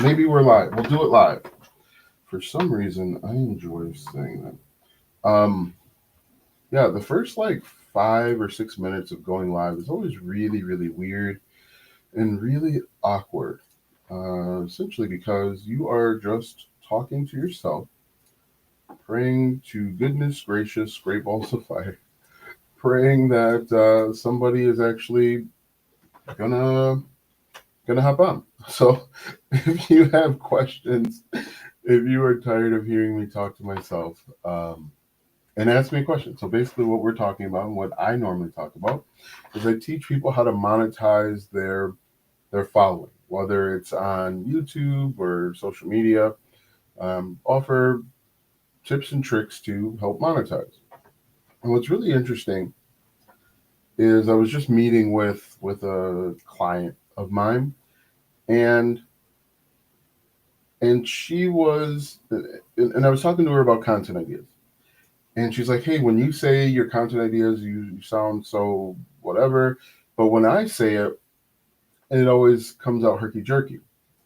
Maybe we're live. We'll do it live. For some reason, I enjoy saying that. Yeah, the first like 5 or 6 minutes of going live is always really, really weird and really awkward. Essentially because you are just talking to yourself, praying to goodness gracious, great balls of fire, praying that somebody is actually gonna gonna hop on. So if you have questions, if you are tired of hearing me talk to myself, and ask me a question. So basically, what we're talking about and what I normally talk about is I teach people how to monetize their following, whether it's on YouTube or social media. Offer tips and tricks to help monetize. And what's really interesting is I was just meeting with a client of mine, and she was, and I was talking to her about content ideas. And she's like, "Hey, when you say your content ideas, you sound so whatever, but when I say it, it always comes out herky jerky."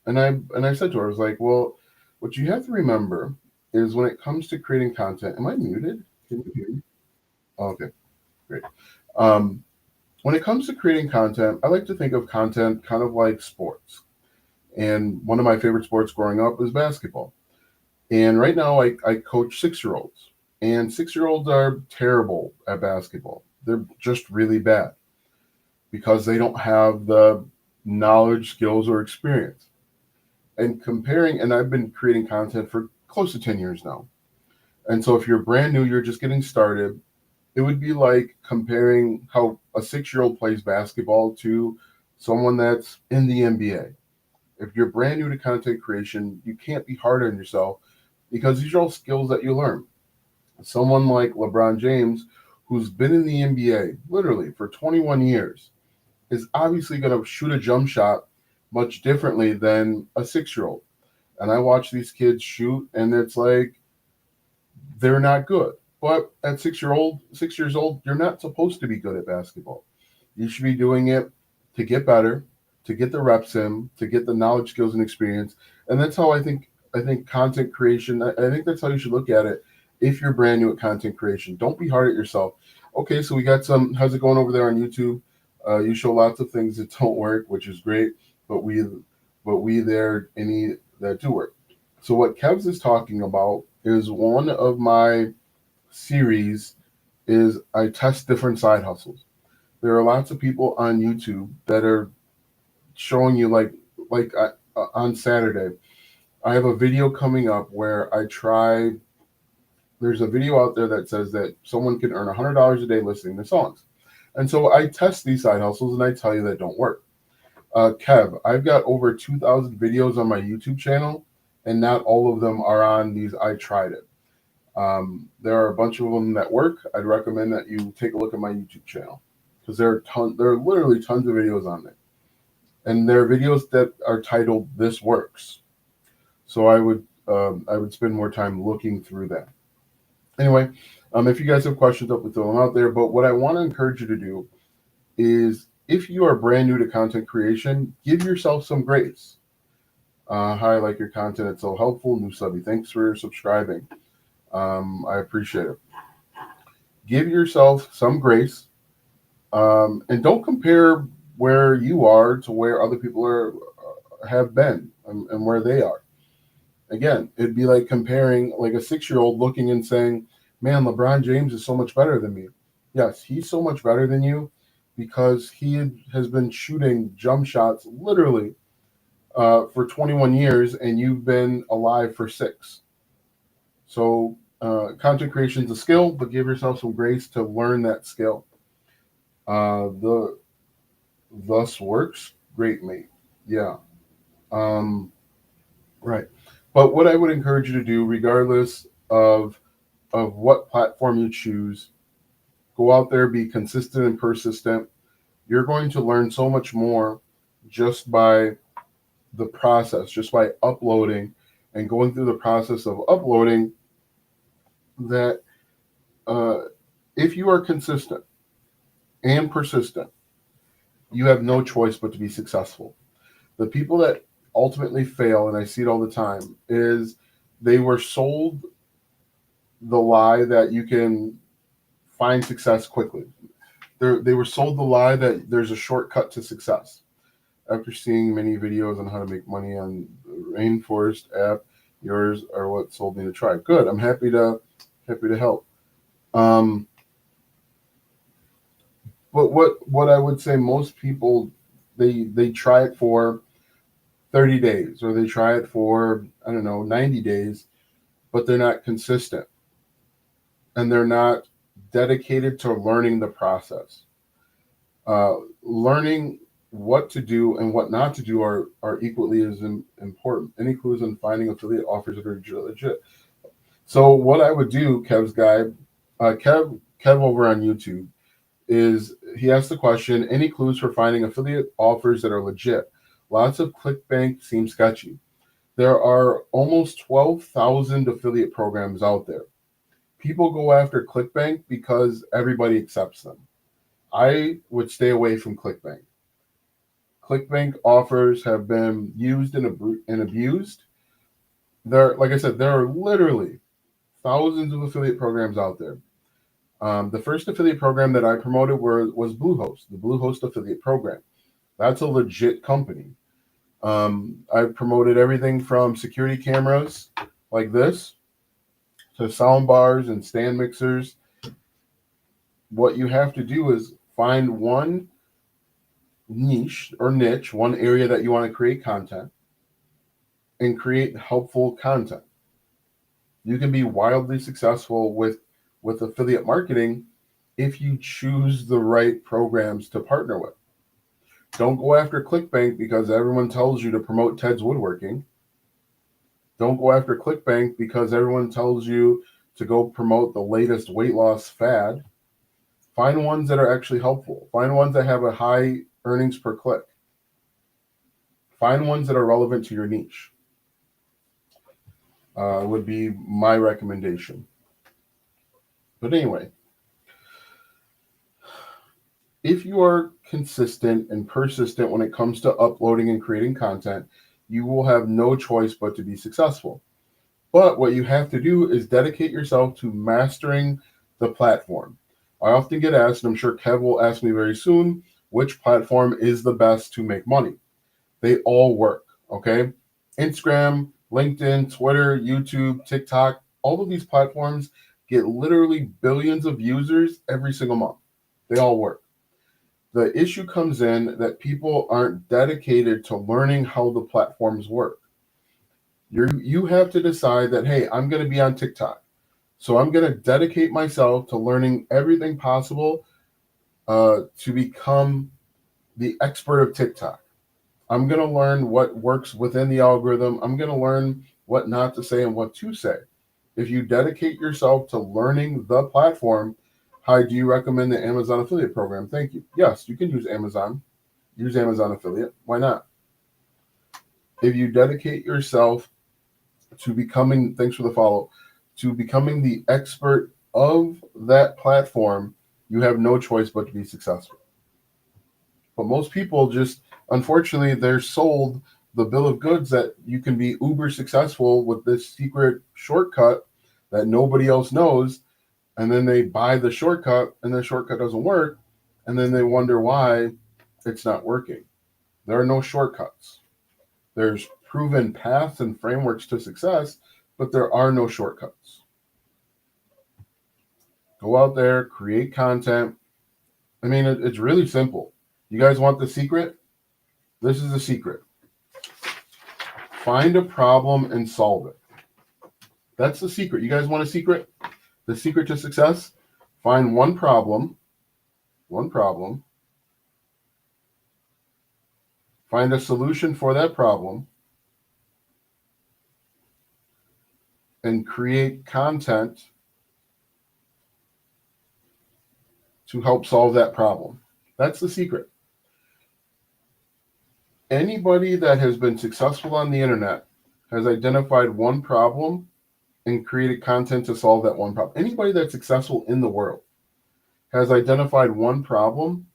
And I said to her, I was like, "Well, what you have to remember is when it comes to creating content, am I muted? Can you hear me? Oh, okay, great. Um, when it comes to creating content, I like to think of content kind of like sports. And one of my favorite sports growing up was basketball. And right now, I coach 6-year-olds, and 6-year-olds are terrible at basketball. They're just really bad because they don't have the knowledge, skills, or experience. And I've been creating content for close to 10 years now. And so if you're brand new, you're just getting started, it would be like comparing how a 6-year-old plays basketball to someone that's in the NBA. If you're brand new to content creation, you can't be hard on yourself because these are all skills that you learn. Someone like LeBron James, who's been in the NBA literally for 21 years, is obviously going to shoot a jump shot much differently than a 6-year-old. And I watch these kids shoot, and it's like they're not good. But at 6 years old, you're not supposed to be good at basketball. You should be doing it to get better, to get the reps in, to get the knowledge, skills, and experience. And that's how I think content creation. I think that's how you should look at it. If you're brand new at content creation, don't be hard at yourself. Okay, so we got some. How's it going over there on YouTube? You show lots of things that don't work, which is great. But we there any that do work. So what Kev's is talking about is one of my series is I test different side hustles. There are lots of people on YouTube that are showing you on Saturday. I have a video coming up where I try. There's a video out there that says that someone can earn $100 a day listening to songs, and so I test these side hustles and I tell you that don't work. Kev, I've got over 2,000 videos on my YouTube channel, and not all of them are on these. I tried it. There are a bunch of them that work. I'd recommend that you take a look at my YouTube channel because there are literally tons of videos on there, and there are videos that are titled "This Works." So I would spend more time looking through that. Anyway, if you guys have questions, I'll throw them out there. But what I want to encourage you to do is, if you are brand new to content creation, give yourself some grace. Hi, I like your content. It's so helpful. New subby, thanks for subscribing. I appreciate it. Give yourself some grace, and don't compare where you are to where other people are have been and where they are. Again, it'd be like comparing like a 6-year-old looking and saying, "Man, LeBron James is so much better than me." Yes, he's so much better than you because has been shooting jump shots literally for 21 years, and you've been alive for 6. So content creation is a skill, but give yourself some grace to learn that skill. The thus works, great mate. Yeah. Um, right. But what I would encourage you to do, regardless of what platform you choose, go out there, be consistent and persistent. You're going to learn so much more just by the process, just by uploading and going through the process of uploading. That uh, if you are consistent and persistent, you have no choice but to be successful. The people that ultimately fail, and I see it all the time, is they were sold the lie that you can find success quickly. They were sold the lie that there's a shortcut to success. After seeing many videos on how to make money on the Rainforest app, yours are what sold me to try. Good. I'm happy to help. But what I would say, most people, they try it for 30 days, or they try it for, I don't know, 90 days, but they're not consistent, and they're not dedicated to learning the process. Learning what to do and what not to do are equally as important. Any clues on finding affiliate offers that are legit? So what I would do, Kev's guy, Kev over on YouTube, is he asked the question, any clues for finding affiliate offers that are legit? Lots of ClickBank seem sketchy. There are almost 12,000 affiliate programs out there. People go after ClickBank because everybody accepts them. I would stay away from ClickBank. ClickBank offers have been used and abused. Like I said, there are literally thousands of affiliate programs out there. The first affiliate program that I promoted was Bluehost, the Bluehost affiliate program. That's a legit company. I promoted everything from security cameras like this to sound bars and stand mixers. What you have to do is find one niche, one area that you want to create content, and create helpful content. You can be wildly successful with affiliate marketing if you choose the right programs to partner with. Don't go after ClickBank because everyone tells you to promote Ted's Woodworking. Don't go after ClickBank because everyone tells you to go promote the latest weight loss fad. Find ones that are actually helpful. Find ones that have a high earnings per click. Find ones that are relevant to your niche. Would be my recommendation. But anyway, if you are consistent and persistent when it comes to uploading and creating content, you will have no choice but to be successful. But what you have to do is dedicate yourself to mastering the platform. I often get asked, and I'm sure Kev will ask me very soon, which platform is the best to make money? They all work, okay? Instagram, LinkedIn, Twitter, YouTube, TikTok, all of these platforms get literally billions of users every single month. They all work. The issue comes in that people aren't dedicated to learning how the platforms work. You have to decide that, hey, I'm going to be on TikTok. So I'm going to dedicate myself to learning everything possible to become the expert of TikTok. I'm going to learn what works within the algorithm. I'm going to learn what not to say and what to say. If you dedicate yourself to learning the platform, hi, do you recommend the Amazon affiliate program? Thank you. Yes, you can use Amazon. Use Amazon affiliate. Why not? If you dedicate yourself to becoming, thanks for the follow, to becoming the expert of that platform, you have no choice but to be successful. But most people just, unfortunately, they're sold the bill of goods that you can be uber successful with this secret shortcut that nobody else knows. And then they buy the shortcut and the shortcut doesn't work. And then they wonder why it's not working. There are no shortcuts. There's proven paths and frameworks to success, but there are no shortcuts. Go out there, create content. I mean, it's really simple. You guys want the secret? This is the secret. Find a problem and solve it. That's the secret. You guys want a secret? The secret to success? Find one problem. Find a solution for that problem. And create content to help solve that problem. That's the secret. Anybody that has been successful on the internet has identified one problem and created content to solve that one problem. Anybody that's successful in the world has identified one problem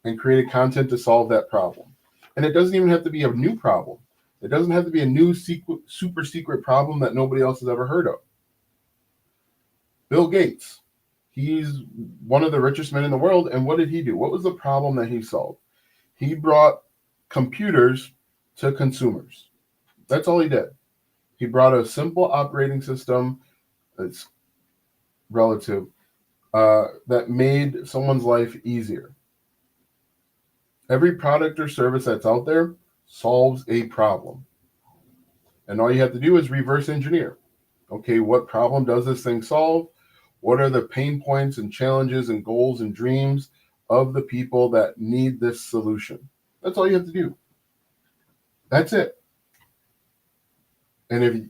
and created content to solve that problem. And it doesn't even have to be a new problem. It doesn't have to be a new super secret problem that nobody else has ever heard of. Bill Gates, he's one of the richest men in the world. And what did he do? What was the problem that he solved? He brought computers to consumers. That's all he did. He brought a simple operating system that's relative that made someone's life easier. Every product or service that's out there solves a problem. And all you have to do is reverse engineer. Okay, what problem does this thing solve? What are the pain points and challenges and goals and dreams of the people that need this solution? That's all you have to do. That's it. And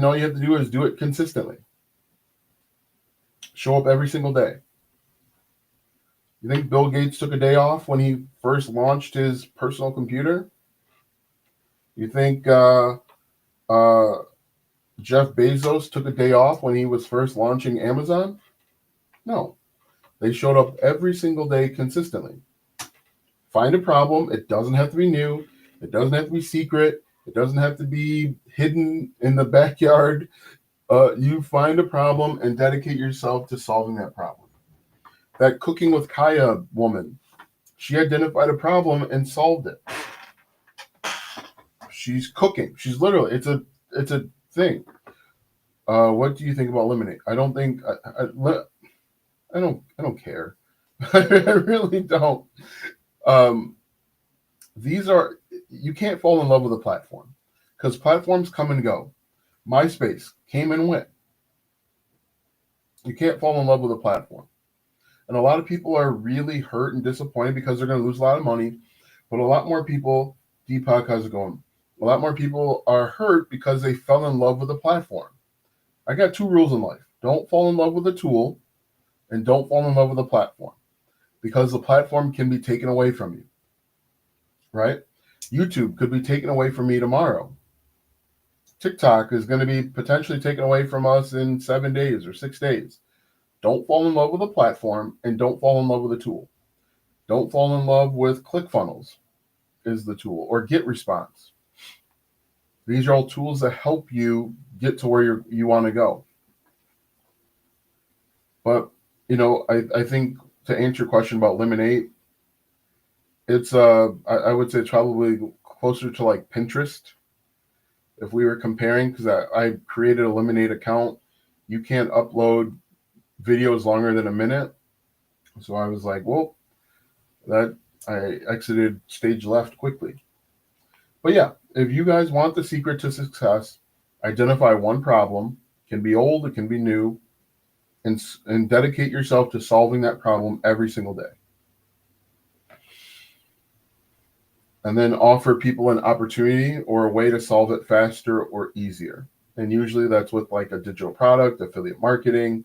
all you have to do is do it consistently. Show up every single day. You think Bill Gates took a day off when he first launched his personal computer? You think Jeff Bezos took a day off when he was first launching Amazon? No. They showed up every single day consistently. Find a problem. It doesn't have to be new. It doesn't have to be secret. It doesn't have to be hidden in the backyard. You find a problem and dedicate yourself to solving that problem. That Cooking with Kaya woman, she identified a problem and solved it. She's cooking. She's literally, it's a thing. What do you think about Lemonade? I don't think I don't care. I really don't. You can't fall in love with a platform because platforms come and go. MySpace came and went. You can't fall in love with a platform. And a lot of people are really hurt and disappointed because they're going to lose a lot of money. But a lot more people, Deepak, how's it going? A lot more people are hurt because they fell in love with a platform. I got 2 rules in life. Don't fall in love with a tool and don't fall in love with a platform because the platform can be taken away from you, right? YouTube could be taken away from me tomorrow. TikTok is going to be potentially taken away from us in 7 days or 6 days. Don't fall in love with a platform and don't fall in love with a tool. Don't fall in love with ClickFunnels is the tool or GetResponse. These are all tools that help you get to where you want to go. But, I think to answer your question about Lemonade, it's I would say it's probably closer to like Pinterest. If we were comparing, because I created a Lemonade account, you can't upload videos longer than a minute. So I was like, well, I exited stage left quickly. But yeah, if you guys want the secret to success, identify one problem. It can be old, it can be new, and dedicate yourself to solving that problem every single day. And then offer people an opportunity or a way to solve it faster or easier. And usually that's with like a digital product, affiliate marketing,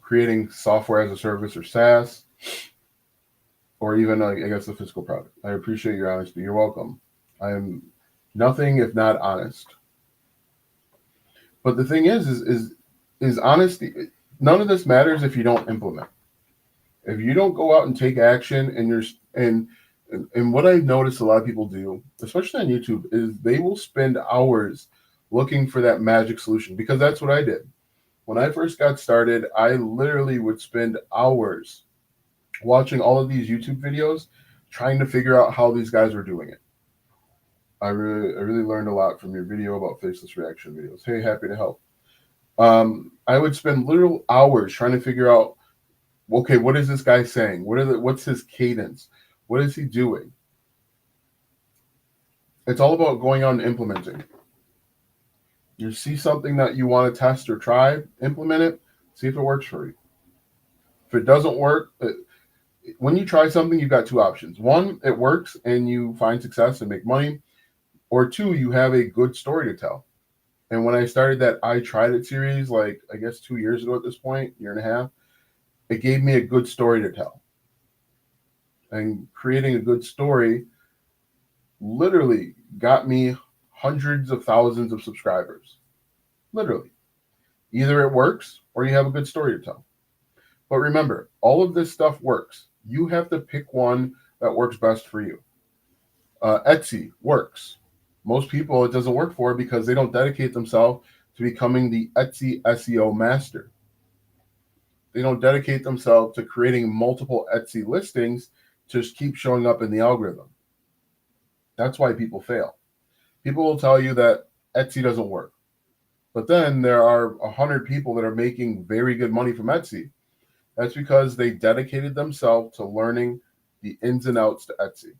creating software as a service or SaaS, or even, I guess, a physical product. I appreciate your honesty. You're welcome. I am nothing if not honest. But the thing is honesty. None of this matters if you don't implement. If you don't go out and take action, and what I've noticed a lot of people do, especially on YouTube, is they will spend hours looking for that magic solution, because that's what I did. When I first got started, I literally would spend hours watching all of these YouTube videos, trying to figure out how these guys were doing it. I really learned a lot from your video about faceless reaction videos. Hey, happy to help. I would spend literal hours trying to figure out, okay, what is this guy saying? What's his cadence? What is he doing? It's all about going out and implementing. You see something that you want to test or try, implement it, see if it works for you. If it doesn't work, when you try something, you've got 2 options. 1, it works and you find success and make money. Or 2, you have a good story to tell. And when I started that I Tried It series, like I guess 2 years ago at this point, 1.5 years, it gave me a good story to tell. And creating a good story literally got me hundreds of thousands of subscribers. Literally. Either it works or you have a good story to tell. But remember, all of this stuff works. You have to pick one that works best for you. Etsy works. Most people it doesn't work for because they don't dedicate themselves to becoming the Etsy SEO master. They don't dedicate themselves to creating multiple Etsy listings to just keep showing up in the algorithm. That's why people fail. People will tell you that Etsy doesn't work. But then there are 100 people that are making very good money from Etsy. That's because they dedicated themselves to learning the ins and outs to Etsy.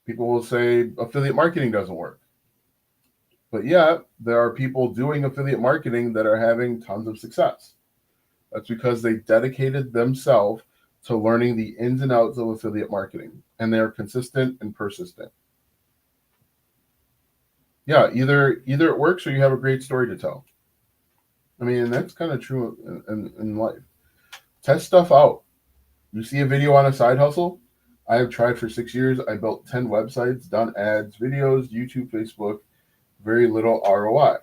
People will say affiliate marketing doesn't work. But yet, there are people doing affiliate marketing that are having tons of success. That's because they dedicated themselves to learning the ins and outs of affiliate marketing, and they're consistent and persistent. Yeah, either it works or you have a great story to tell. I mean, that's kind of true in life. Test stuff out. You see a video on a side hustle? I have tried for 6 years. I built 10 websites, done ads, videos, YouTube, Facebook, very little ROI.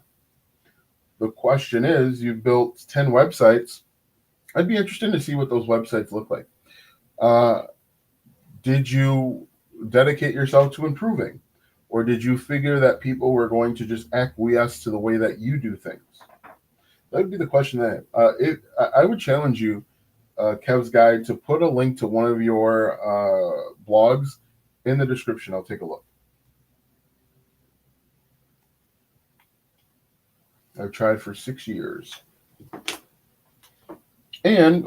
The question is, you built 10 websites. I'd be interested to see what those websites look like. Did you dedicate yourself to improving? Or did you figure that people were going to just acquiesce to the way that you do things? That would be the question that I would challenge you, Kev's Guide, to put a link to one of your blogs in the description. I'll take a look. I've tried for 6 years. And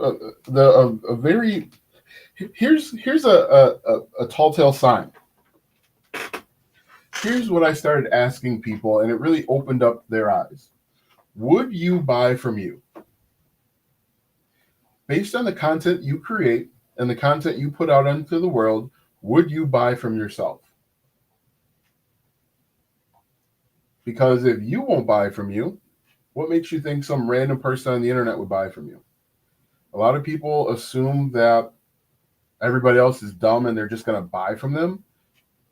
here's a tall tale sign. Here's what I started asking people, and it really opened up their eyes. Would you buy from you? Based on the content you create and the content you put out into the world, would you buy from yourself? Because if you won't buy from you, what makes you think some random person on the internet would buy from you? A lot of people assume that everybody else is dumb and they're just going to buy from them,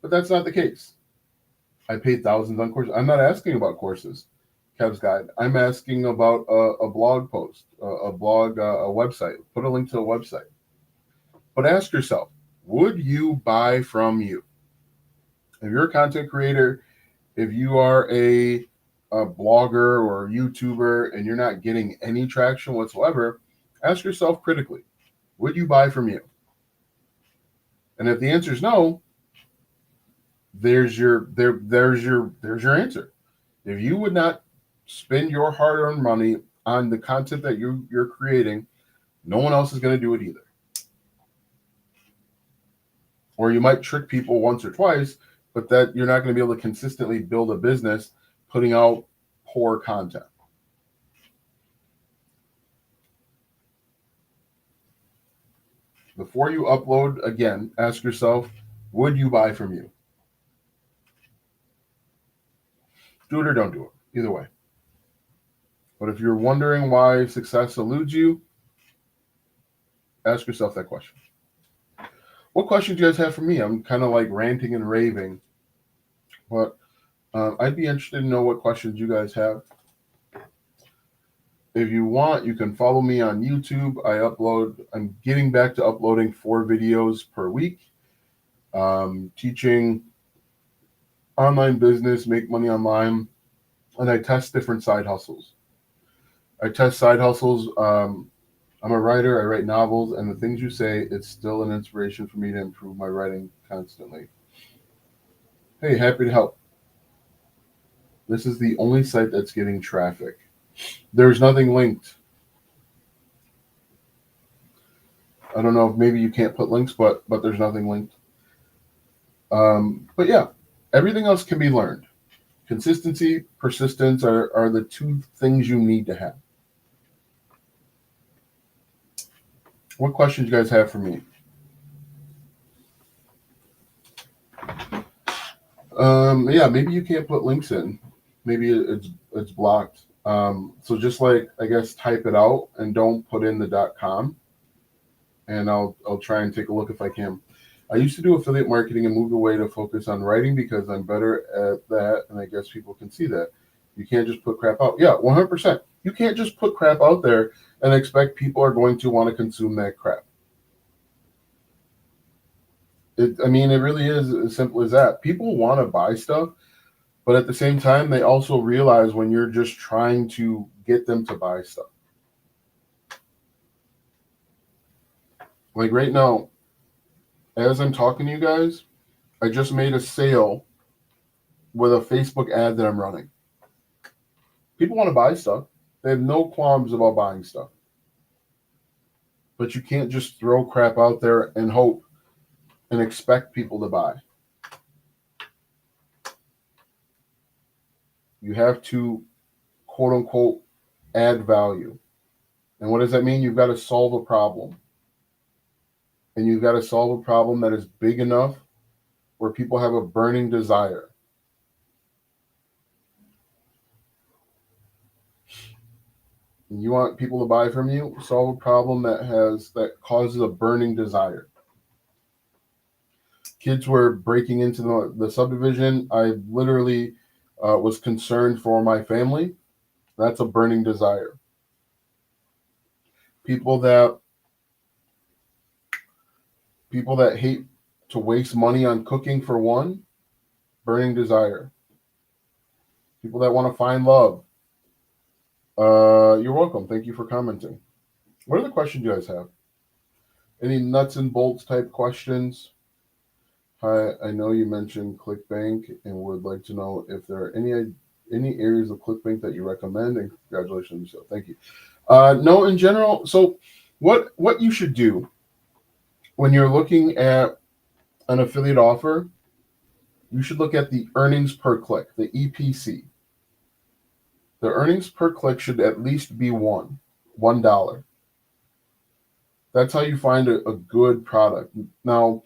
but that's not the case. I paid thousands on courses. I'm not asking about courses, Kev's Guide. I'm asking about a blog post, a website. Put a link to a website. But ask yourself, would you buy from you? If you're a content creator, if you are a blogger or YouTuber and you're not getting any traction whatsoever, ask yourself critically, would you buy from you? And if the answer is no, there's your answer. If you would not spend your hard-earned money on the content that you're creating, no one else is going to do it either. Or you might trick people once or twice, but that you're not going to be able to consistently build a business putting out poor content. Before you upload, again, ask yourself, would you buy from you? Do it or don't do it, either way. But if you're wondering why success eludes you, ask yourself that question. What questions do you guys have for me? I'm kind of like ranting and raving, but I'd be interested to know what questions you guys have. If you want, you can follow me on YouTube. I'm getting back to uploading 4 videos per week, teaching online business, make money online, and I test different side hustles. I'm a writer. I write novels, and the things you say, it's still an inspiration for me to improve my writing constantly. Hey, happy to help. This is the only site that's getting traffic. There's nothing linked. I don't know if maybe you can't put links, but there's nothing linked. But yeah, everything else can be learned. Consistency, persistence are the 2 things you need to have. What questions you guys have for me? Yeah, maybe you can't put links in. Maybe it's blocked. So just like, I guess, type it out and don't put in the .com, and I'll try and take a look if I can. I used to do affiliate marketing and moved away to focus on writing because I'm better at that, and I guess people can see that. You can't just put crap out. Yeah, 100%. You can't just put crap out there and expect people are going to want to consume that crap. I mean, it really is as simple as that. People want to buy stuff, but at the same time, they also realize when you're just trying to get them to buy stuff. Like right now, as I'm talking to you guys, I just made a sale with a Facebook ad that I'm running. People want to buy stuff. They have no qualms about buying stuff. But you can't just throw crap out there and hope and expect people to buy. You have to, quote unquote, add value. And what does that mean? You've got to solve a problem. And you've got to solve a problem that is big enough where people have a burning desire. And you want people to buy from you, solve a problem that causes a burning desire. Kids were breaking into the subdivision. I literally was concerned for my family. That's a burning desire. People that hate to waste money on cooking, for one, burning desire. People that want to find love. You're welcome. Thank you for commenting. What other questions do you guys have? Any nuts and bolts type questions? Hi, I know you mentioned ClickBank and would like to know if there are any areas of ClickBank that you recommend, and congratulations. So thank you. No, in general. So what you should do when you're looking at an affiliate offer, you should look at the earnings per click, the EPC. The earnings per click should at least be $1. That's how you find a good product. Now,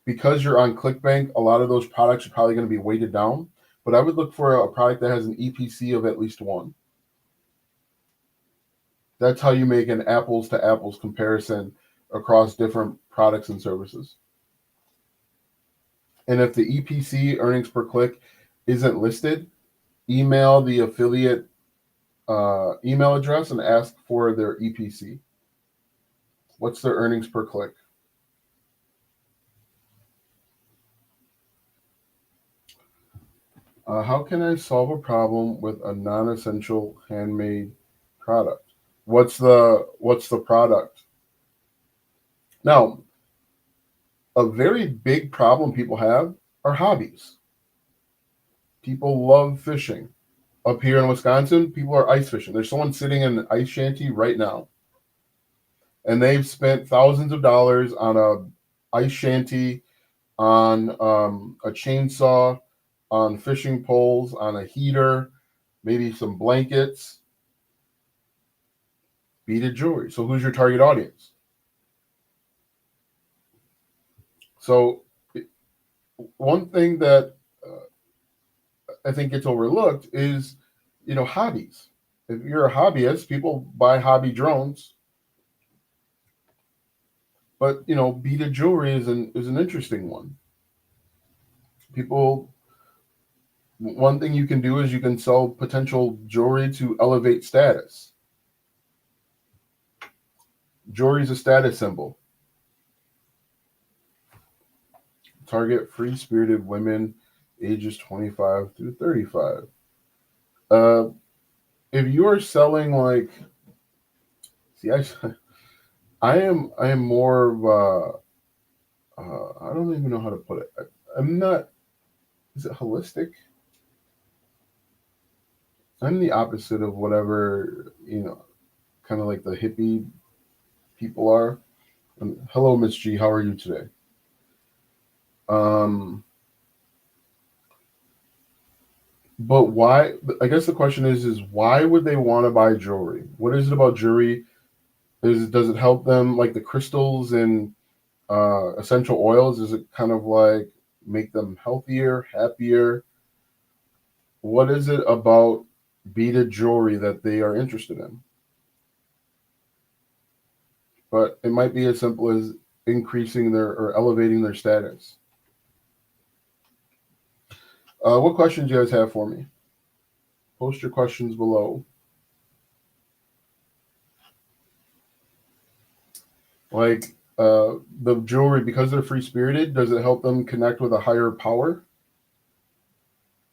because you're on ClickBank, a lot of those products are probably going to be weighted down, but I would look for a product that has an EPC of at least 1. That's how you make an apples to apples comparison across different products and services. And if the EPC, earnings per click, isn't listed, email the affiliate email address and ask for their EPC. What's their earnings per click? How can I solve a problem with a non-essential handmade product? What's the product? Now, a very big problem people have are hobbies. People love fishing. Up here in Wisconsin, people are ice fishing. There's someone sitting in an ice shanty right now, and they've spent thousands of dollars on a ice shanty, on a chainsaw, on fishing poles, on a heater, maybe some blankets, beaded jewelry. So who's your target audience? So one thing that I think gets overlooked is, hobbies. If you're a hobbyist, people buy hobby drones. But beaded jewelry is an interesting one. People, one thing you can do is you can sell potential jewelry to elevate status. Jewelry is a status symbol. Target free-spirited women ages 25 through 35. If you are selling I am more of I don't even know how to put it. I'm not. Is it holistic? I'm the opposite of whatever kind of like the hippie people are. Hello, Miss G. How are you today? But why? I guess the question is why would they want to buy jewelry? What is it about jewelry? Does it help them, like the crystals and essential oils? Does it kind of like make them healthier, happier? What is it about beaded jewelry that they are interested in? But it might be as simple as increasing or elevating their status. What questions do you guys have for me? Post your questions below. Like, the jewelry, because they're free spirited, does it help them connect with a higher power?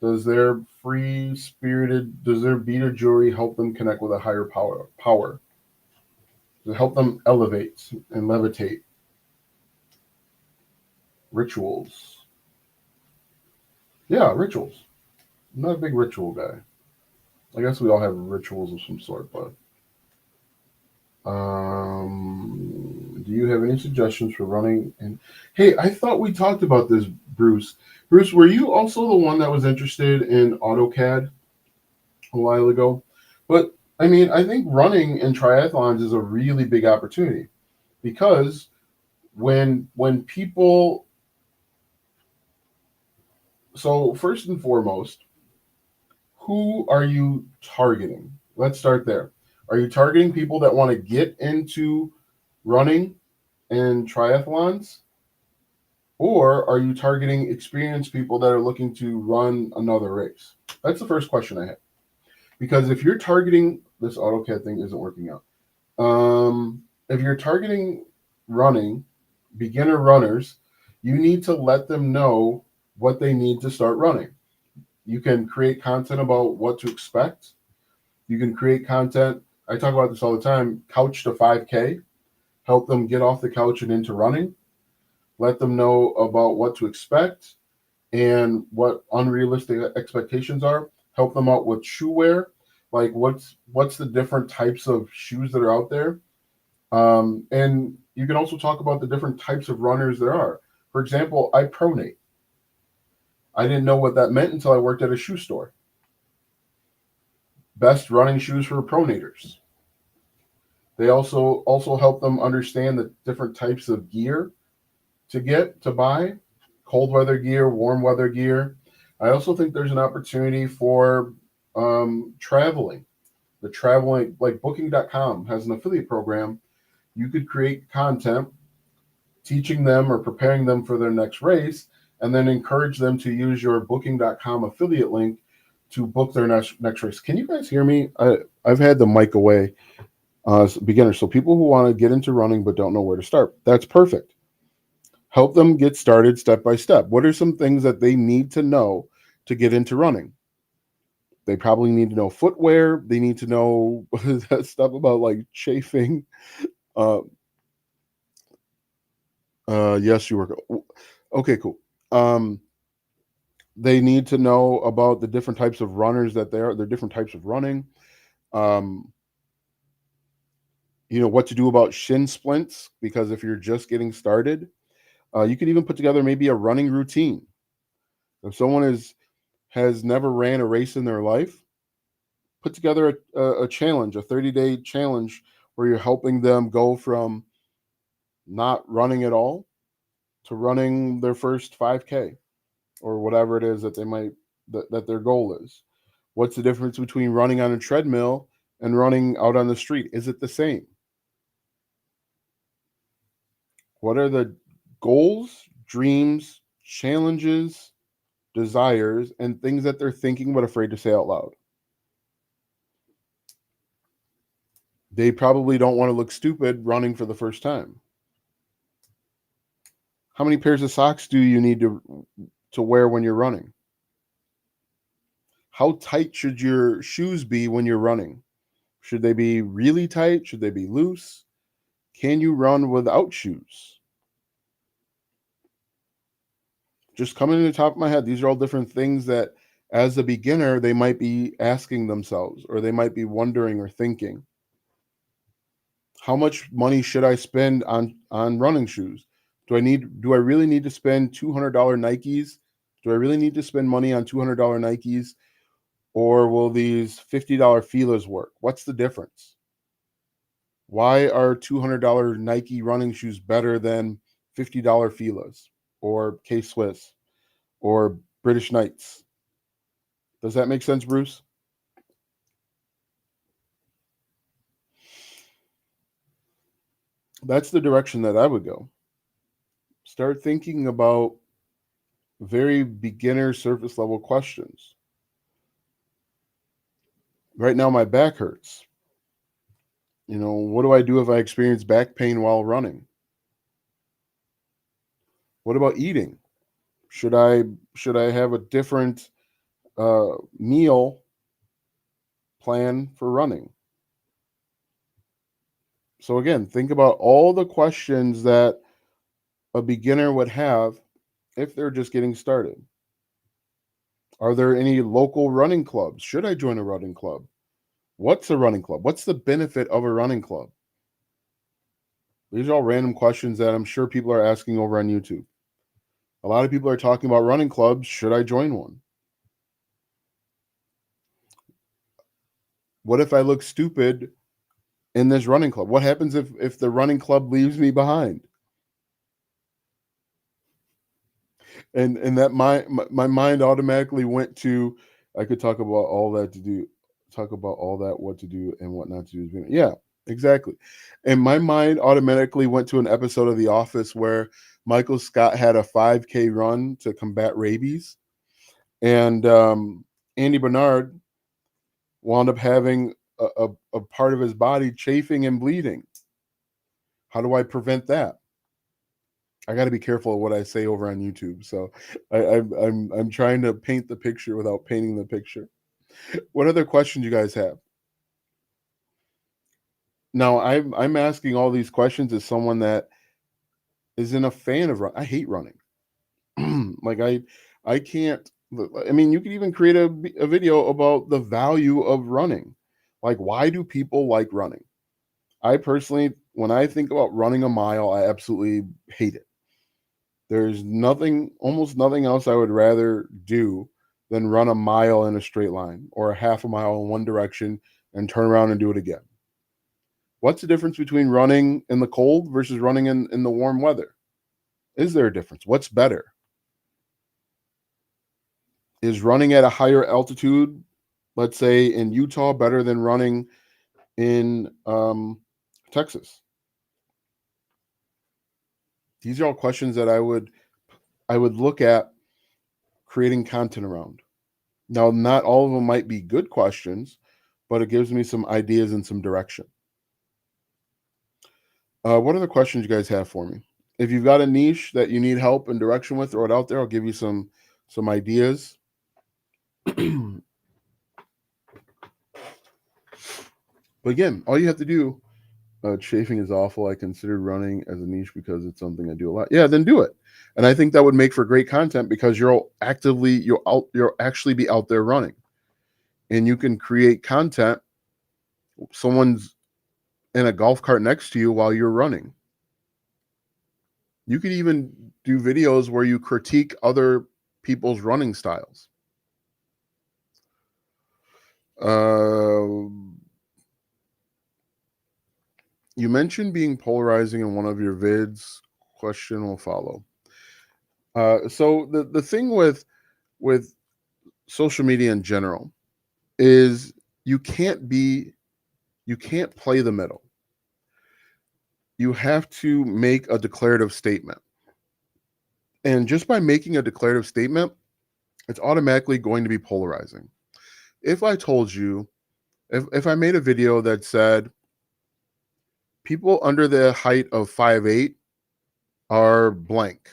Does their beaded jewelry help them connect with a higher power? Does it help them elevate and levitate? Rituals. Yeah, rituals. I'm not a big ritual guy. I guess we all have rituals of some sort, but do you have any suggestions for running? And hey, I thought we talked about this, Bruce. Bruce, were you also the one that was interested in AutoCAD a while ago? But I mean, I think running in triathlons is a really big opportunity because when people, so first and foremost, who are you targeting? Let's start there. Are you targeting people that want to get into running and triathlons? Or are you targeting experienced people that are looking to run another race? That's the first question I have. Because if you're targeting, this AutoCAD thing isn't working out. If you're targeting running, beginner runners, you need to let them know what they need to start running. You can create content about what to expect. You can create content. I talk about this all the time. Couch to 5K. Help them get off the couch and into running. Let them know about what to expect and what unrealistic expectations are. Help them out with shoe wear, like what's the different types of shoes that are out there. And you can also talk about the different types of runners there are. For example, I pronate. I didn't know what that meant until I worked at a shoe store. Best running shoes for pronators. They also help them understand the different types of gear to buy, cold weather gear, warm weather gear. I also think there's an opportunity for traveling. The traveling, like Booking.com has an affiliate program. You could create content teaching them or preparing them for their next race, and then encourage them to use your Booking.com affiliate link to book their next race. Can you guys hear me? I've had the mic away. Beginners, so people who want to get into running but don't know where to start. That's perfect. Help them get started step by step. What are some things that they need to know to get into running? They probably need to know footwear. They need to know that stuff about like chafing. Uh, yes, you were. Okay, cool. Um, they need to know about the different types of runners that there are. There are different types of running. Um, what to do about shin splints, because if you're just getting started, you could even put together maybe a running routine. If someone has never ran a race in their life, put together a challenge, a 30-day challenge where you're helping them go from not running at all to running their first 5K or whatever it is that they might that their goal is. What's the difference between running on a treadmill and running out on the street? Is it the same? What are the goals, dreams, challenges, desires, and things that they're thinking but afraid to say out loud? They probably don't want to look stupid running for the first time. How many pairs of socks do you need to wear when you're running? How tight should your shoes be when you're running? Should they be really tight? Should they be loose? Can you run without shoes? Just coming to the top of my head, these are all different things that as a beginner, they might be asking themselves, or they might be wondering or thinking. How much money should I spend on running shoes? Do I really need to spend $200 Nikes? Do I really need to spend money on $200 Nikes? Or will these $50 Filas work? What's the difference? Why are $200 Nike running shoes better than $50 Filas or K-Swiss or British Knights? Does that make sense, Bruce? That's the direction that I would go. Start thinking about very beginner surface level questions. Right now, my back hurts. What do I do if I experience back pain while running? What about eating? Should I have a different meal plan for running? So again, think about all the questions that a beginner would have if they're just getting started. Are there any local running clubs? Should I join a running club? What's a running club? What's the benefit of a running club? These are all random questions that I'm sure people are asking over on YouTube. A lot of people are talking about running clubs. Should I join one? What if I look stupid in this running club? What happens if the running club leaves me behind? And that my mind automatically went to, I could talk about all that to do, talk about all that, what to do and what not to do. Yeah, exactly. And my mind automatically went to an episode of The Office where Michael Scott had a 5K run to combat rabies, and Andy Bernard wound up having a part of his body chafing and bleeding. How do I prevent that? I got to be careful of what I say over on YouTube. So I'm trying to paint the picture without painting the picture. What other questions you guys have? Now I'm asking all these questions as someone that isn't a fan of run. I hate running. Like I can't. I mean, you could even create a video about the value of running. Like, why do people like running? I personally, when I think about running a mile, I absolutely hate it. There's nothing, almost nothing else I would rather do than run a mile in a straight line or a half a mile in one direction and turn around and do it again. What's the difference between running in the cold versus running in the warm weather? Is there a difference? What's better? Is running at a higher altitude, let's say in Utah, better than running in Texas? These are all questions that I would look at creating content around. Now, not all of them might be good questions, but it gives me some ideas and some direction. What other questions you guys have for me? If you've got a niche that you need help and direction with, throw it out there. I'll give you some ideas. But again, all you have to do, chafing is awful. I consider running as a niche because it's something I do a lot. Yeah, then do it. And I think that would make for great content because you'll actually be out there running, and you can create content. Someone's in a golf cart next to you while you're running. You could even do videos where you critique other people's running styles. You mentioned being polarizing in one of your vids. Question will follow. So the thing with social media in general is you can't play the middle. You have to make a declarative statement. And just by making a declarative statement, it's automatically going to be polarizing. If I told you, if I made a video that said people under the height of 5'8" are blank,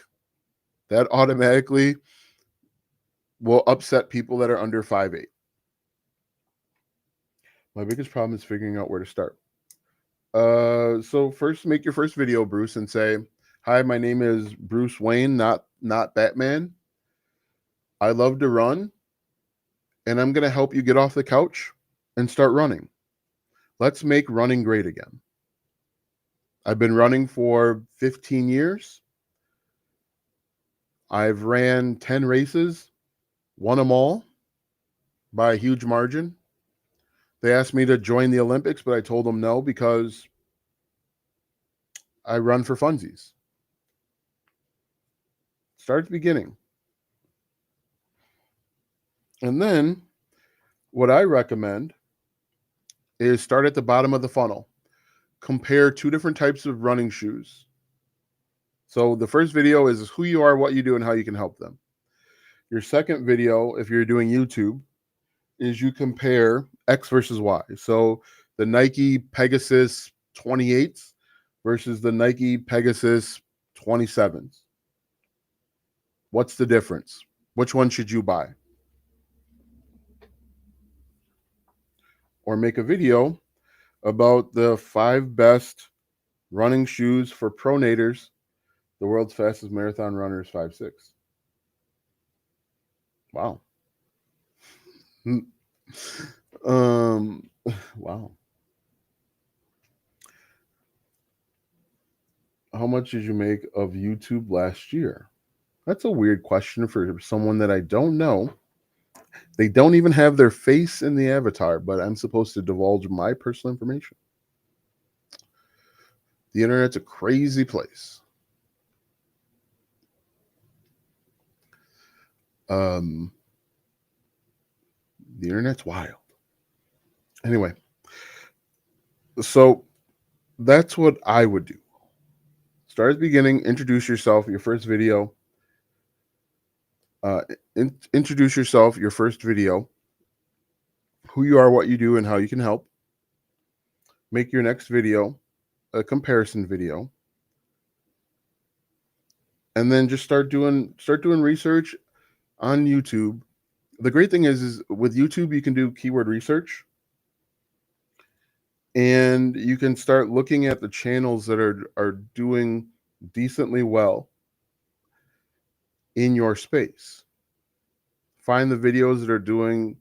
that automatically will upset people that are under 5'8". My biggest problem is figuring out where to start. So first, make your first video, Bruce, and say, "Hi, my name is Bruce Wayne, not Batman. I love to run, and I'm going to help you get off the couch and start running. Let's make running great again. I've been running for 15 years. I've ran 10 races, won them all by a huge margin. They asked me to join the Olympics, but I told them no because I run for funsies." Start at the beginning. And then what I recommend is start at the bottom of the funnel. Compare two different types of running shoes. So the first video is who you are, what you do, and how you can help them. Your second video, if you're doing YouTube, is you compare X versus Y. So the Nike Pegasus 28s versus the Nike Pegasus 27s. What's the difference? Which one should you buy? Or make a video about the 5 best running shoes for pronators, the world's fastest marathon runners, 5'6". Wow. Wow. How much did you make of YouTube last year? That's a weird question for someone that I don't know. They don't even have their face in the avatar, but I'm supposed to divulge my personal information. The internet's a crazy place. The internet's wild. Anyway, so that's what I would do. Start at the beginning, introduce yourself, your first video. Introduce yourself, your first video, who you are, what you do, and how you can help. Make your next video a comparison video. And then just start doing research on YouTube. The great thing is with YouTube, you can do keyword research. And you can start looking at the channels that are doing decently well in your space. Find the videos that are doing.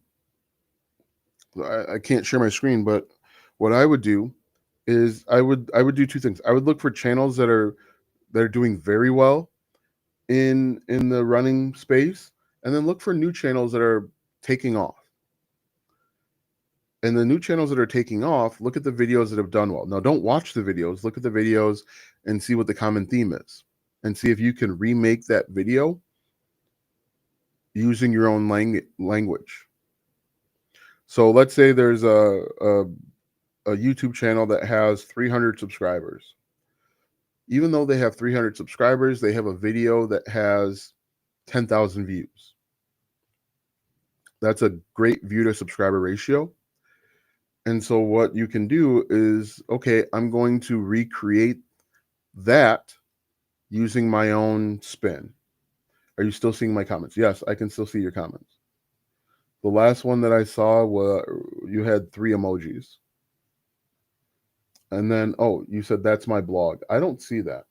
I can't share my screen, but what I would do is I would do 2 things. I would look for channels that are doing very well in the running space, and then look for new channels that are taking off. And the new channels that are taking off, look at the videos that have done well. Now, don't watch the videos. Look at the videos and see what the common theme is, and see if you can remake that video using your own language. So let's say there's a YouTube channel that has 300 subscribers. Even though they have 300 subscribers, they have a video that has 10,000 views. That's a great view to subscriber ratio. And so what you can do is, okay, I'm going to recreate that using my own spin. Are you still seeing my comments? Yes, I can still see your comments. The last one that I saw was you had 3 emojis. And then, oh, you said that's my blog. I don't see that.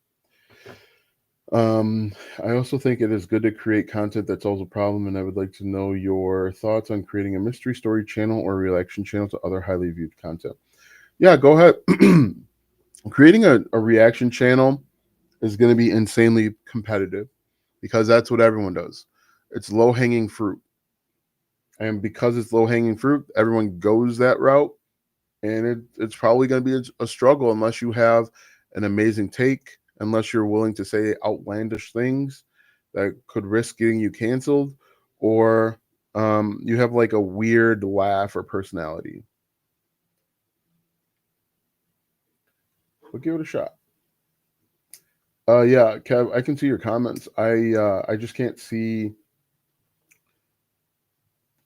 I also think it is good to create content that solves a problem, and I would like to know your thoughts on creating a mystery story channel or reaction channel to other highly viewed content. Yeah, go ahead. Creating a reaction channel is going to be insanely competitive because that's what everyone does. It's low-hanging fruit. And because it's low-hanging fruit, everyone goes that route, and it's probably going to be a struggle unless you have an amazing take, unless you're willing to say outlandish things that could risk getting you canceled, or you have like a weird laugh or personality. But give it a shot. Yeah, Kev, I can see your comments. I just can't see.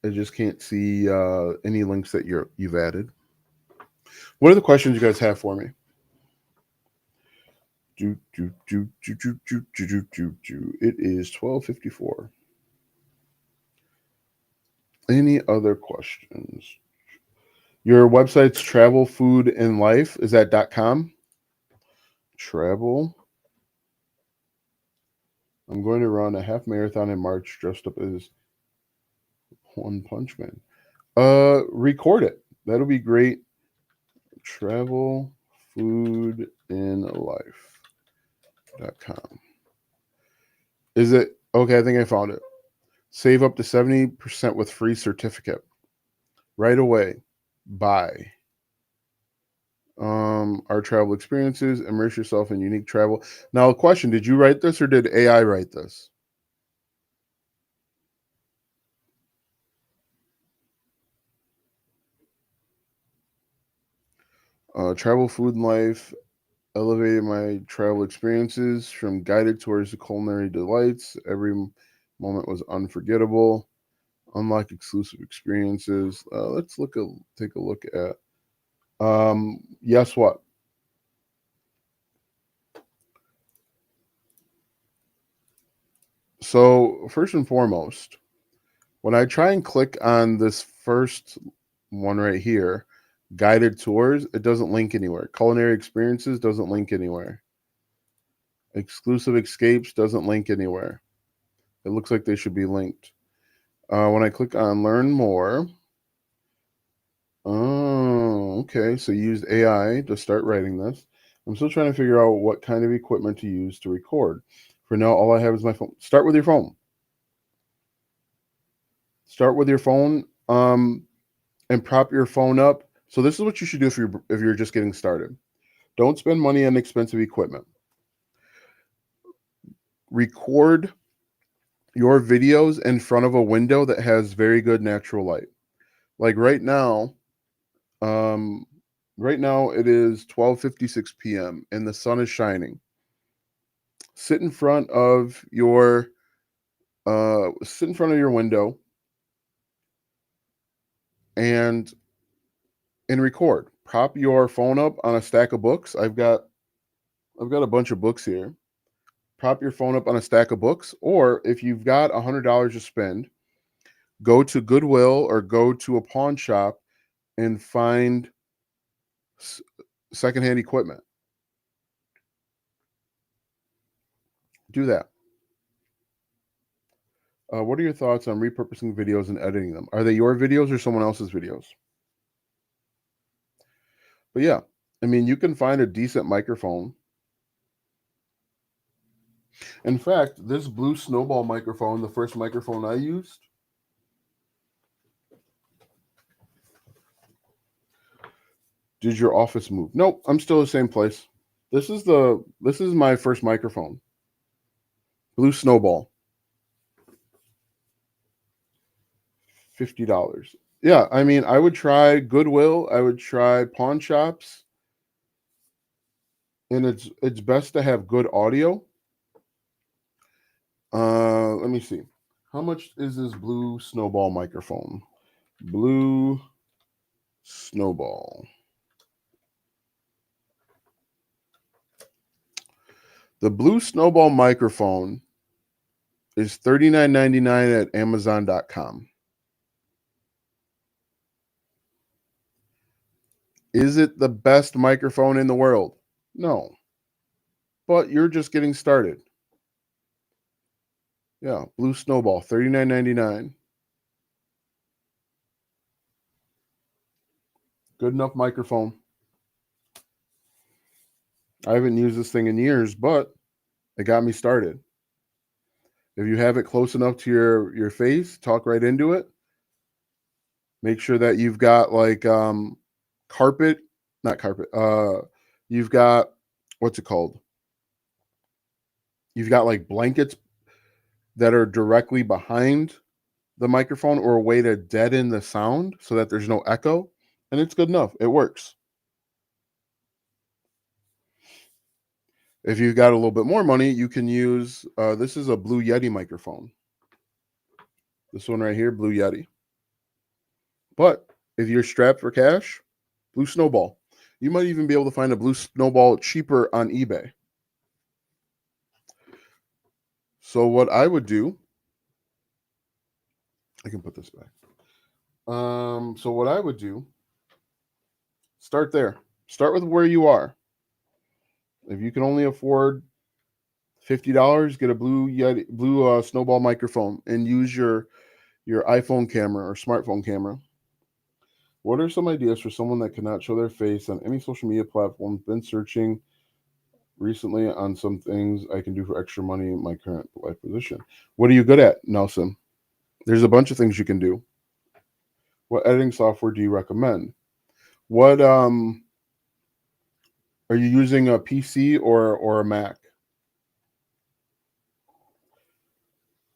I just can't see any links that you've added. What are the questions you guys have for me? It is 12:54. Any other questions? Your website's Travel, Food, and Life. Is that .com? Travel. I'm going to run a half marathon in March dressed up as One Punch Man. Record it. That'll be great. Travel, Food, and Life.com. Is it okay? I think I found it. Save up to 70% with free certificate right away. Buy. Our travel experiences. Immerse yourself in unique travel. Now, a question: did you write this or did AI write this? Travel, Food, and Life elevated my travel experiences from guided tours to culinary delights. Every moment was unforgettable. Unlock exclusive experiences. Let's take a look at. Yes, what? So first and foremost, when I try and click on this first one right here, guided tours, it doesn't link anywhere. Culinary experiences doesn't link anywhere. Exclusive escapes doesn't link anywhere. It looks like they should be linked. When I click on learn more, oh, okay. So you used AI to start writing this. I'm still trying to figure out what kind of equipment to use to record. For now, all I have is my phone. Start with your phone. Start with your phone, and prop your phone up. So this is what you should do if you're just getting started. Don't spend money on expensive equipment. Record your videos in front of a window that has very good natural light. Like um, right now it is 12:56 p.m. and the sun is shining. Sit in front of your window and record. Prop your phone up on a stack of books. I've got a bunch of books here. Prop your phone up on a stack of books, or if you've got $100 to spend, go to Goodwill or go to a pawn shop and find secondhand equipment. Do that. What are your thoughts on repurposing videos and editing them? Are they your videos or someone else's videos? But yeah, I mean, you can find a decent microphone. In fact, this Blue Snowball microphone, the first microphone I used, did your office move? Nope, I'm still the same place. This is my first microphone. Blue Snowball. $50. Yeah, I mean, I would try Goodwill. I would try pawn shops, and it's best to have good audio. Let me see. How much is this Blue Snowball microphone? Blue Snowball. The Blue Snowball microphone is $39.99 at Amazon.com. Is it the best microphone in the world? No. But you're just getting started. Yeah, Blue Snowball, $39.99. Good enough microphone. I haven't used this thing in years, but it got me started. If you have it close enough to your face, talk right into it. Make sure that you've got like carpet, not carpet. You've got, what's it called? You've got like blankets that are directly behind the microphone or a way to deaden the sound so that there's no echo, and it's good enough. It works. If you've got a little bit more money, you can use this is a Blue Yeti microphone. This one right here, Blue Yeti. But if you're strapped for cash, Blue Snowball. You might even be able to find a Blue Snowball cheaper on eBay. So what I would do, I can put this back. So what I would do, start there. Start with where you are. If you can only afford $50, get a Blue Snowball microphone and use your iPhone camera or smartphone camera. What are some ideas for someone that cannot show their face on any social media platform? Been searching recently on some things I can do for extra money in my current life position. What are you good at, Nelson? There's a bunch of things you can do. What editing software do you recommend? What are you using, a PC or a Mac?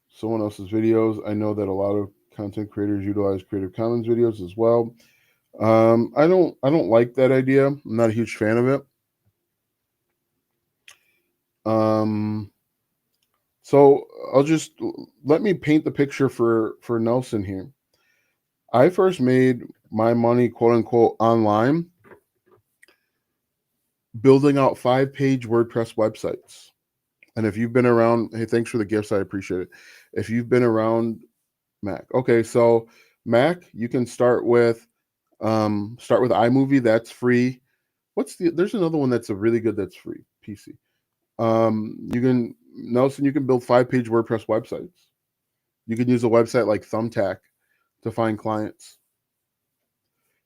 Someone else's videos. I know that a lot of content creators utilize Creative Commons videos as well. I don't like that idea. I'm not a huge fan of it. So I'll just let me paint the picture for Nelson here. I first made my money, quote unquote, online, building out 5-page WordPress websites. And if you've been around, hey, thanks for the gifts. I appreciate it. If you've been around Mac, okay, so Mac, you can start with iMovie. That's free. There's another one that's a really good that's free. PC. You can Nelson. You can build 5-page WordPress websites. You can use a website like Thumbtack to find clients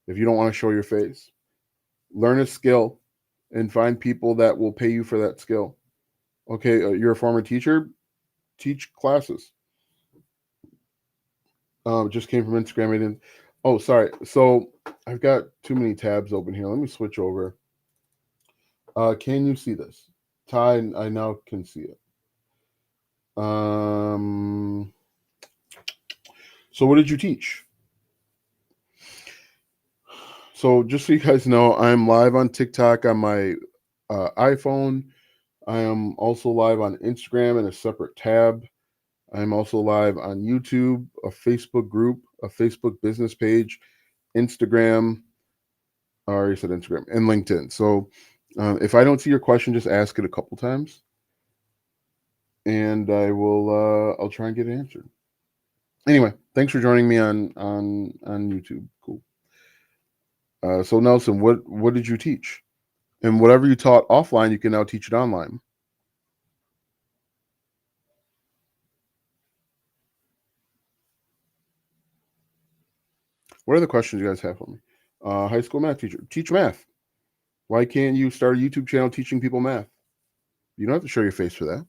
if you don't want to show your face. Learn a skill and find people that will pay you for that skill. Okay, you're a former teacher, teach classes. Just came from Instagram. I didn't. Oh, sorry. So I've got too many tabs open here. Let me switch over. Can you see this? Ty, I now can see it. So what did you teach? So just so you guys know, I'm live on TikTok on my iPhone. I am also live on Instagram in a separate tab. I'm also live on YouTube, a Facebook group, a Facebook business page, Instagram. I already said Instagram and LinkedIn. So if I don't see your question, just ask it a couple times, and I will. I'll try and get it answered. Anyway, thanks for joining me on YouTube. Cool. So Nelson, what did you teach? And whatever you taught offline, you can now teach it online. What are the questions you guys have for me? High school math teacher, teach math. Why can't you start a YouTube channel teaching people math? You don't have to show your face for that.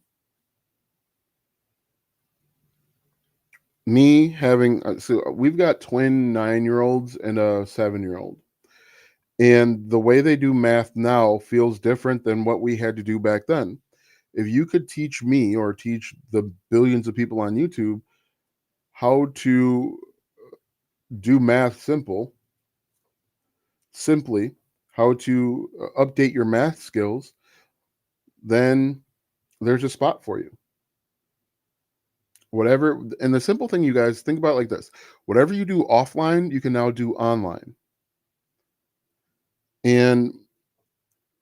Me having so we've got twin 9-year-olds and a 7-year-old, and the way they do math now feels different than what we had to do back then. If you could teach me or teach the billions of people on YouTube how to do math simply, how to update your math skills, then there's a spot for you. Whatever, and the simple thing, you guys think about it like this: whatever you do offline, you can now do online. And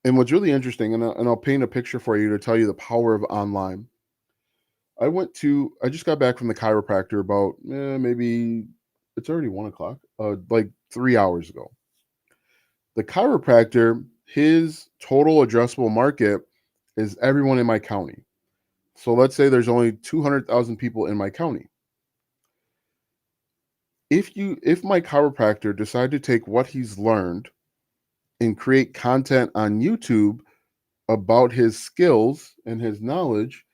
what's really interesting, and I'll paint a picture for you to tell you the power of online. I just got back from the chiropractor about maybe it's already 1 o'clock, like 3 hours ago. The chiropractor, his total addressable market is everyone in my county. So let's say there's only 200,000 people in my county. If my chiropractor decided to take what he's learned and create content on YouTube about his skills and his knowledge,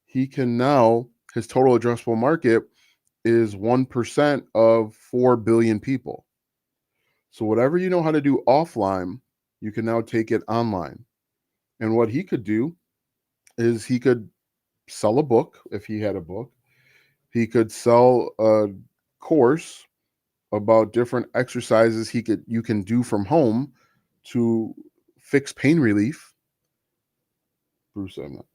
he can now, his total addressable market is 1% of 4 billion people. So whatever you know how to do offline, you can now take it online. And what he could do is he could sell a book if he had a book. He could sell a course about different exercises you can do from home to fix pain relief. Bruce, I'm not.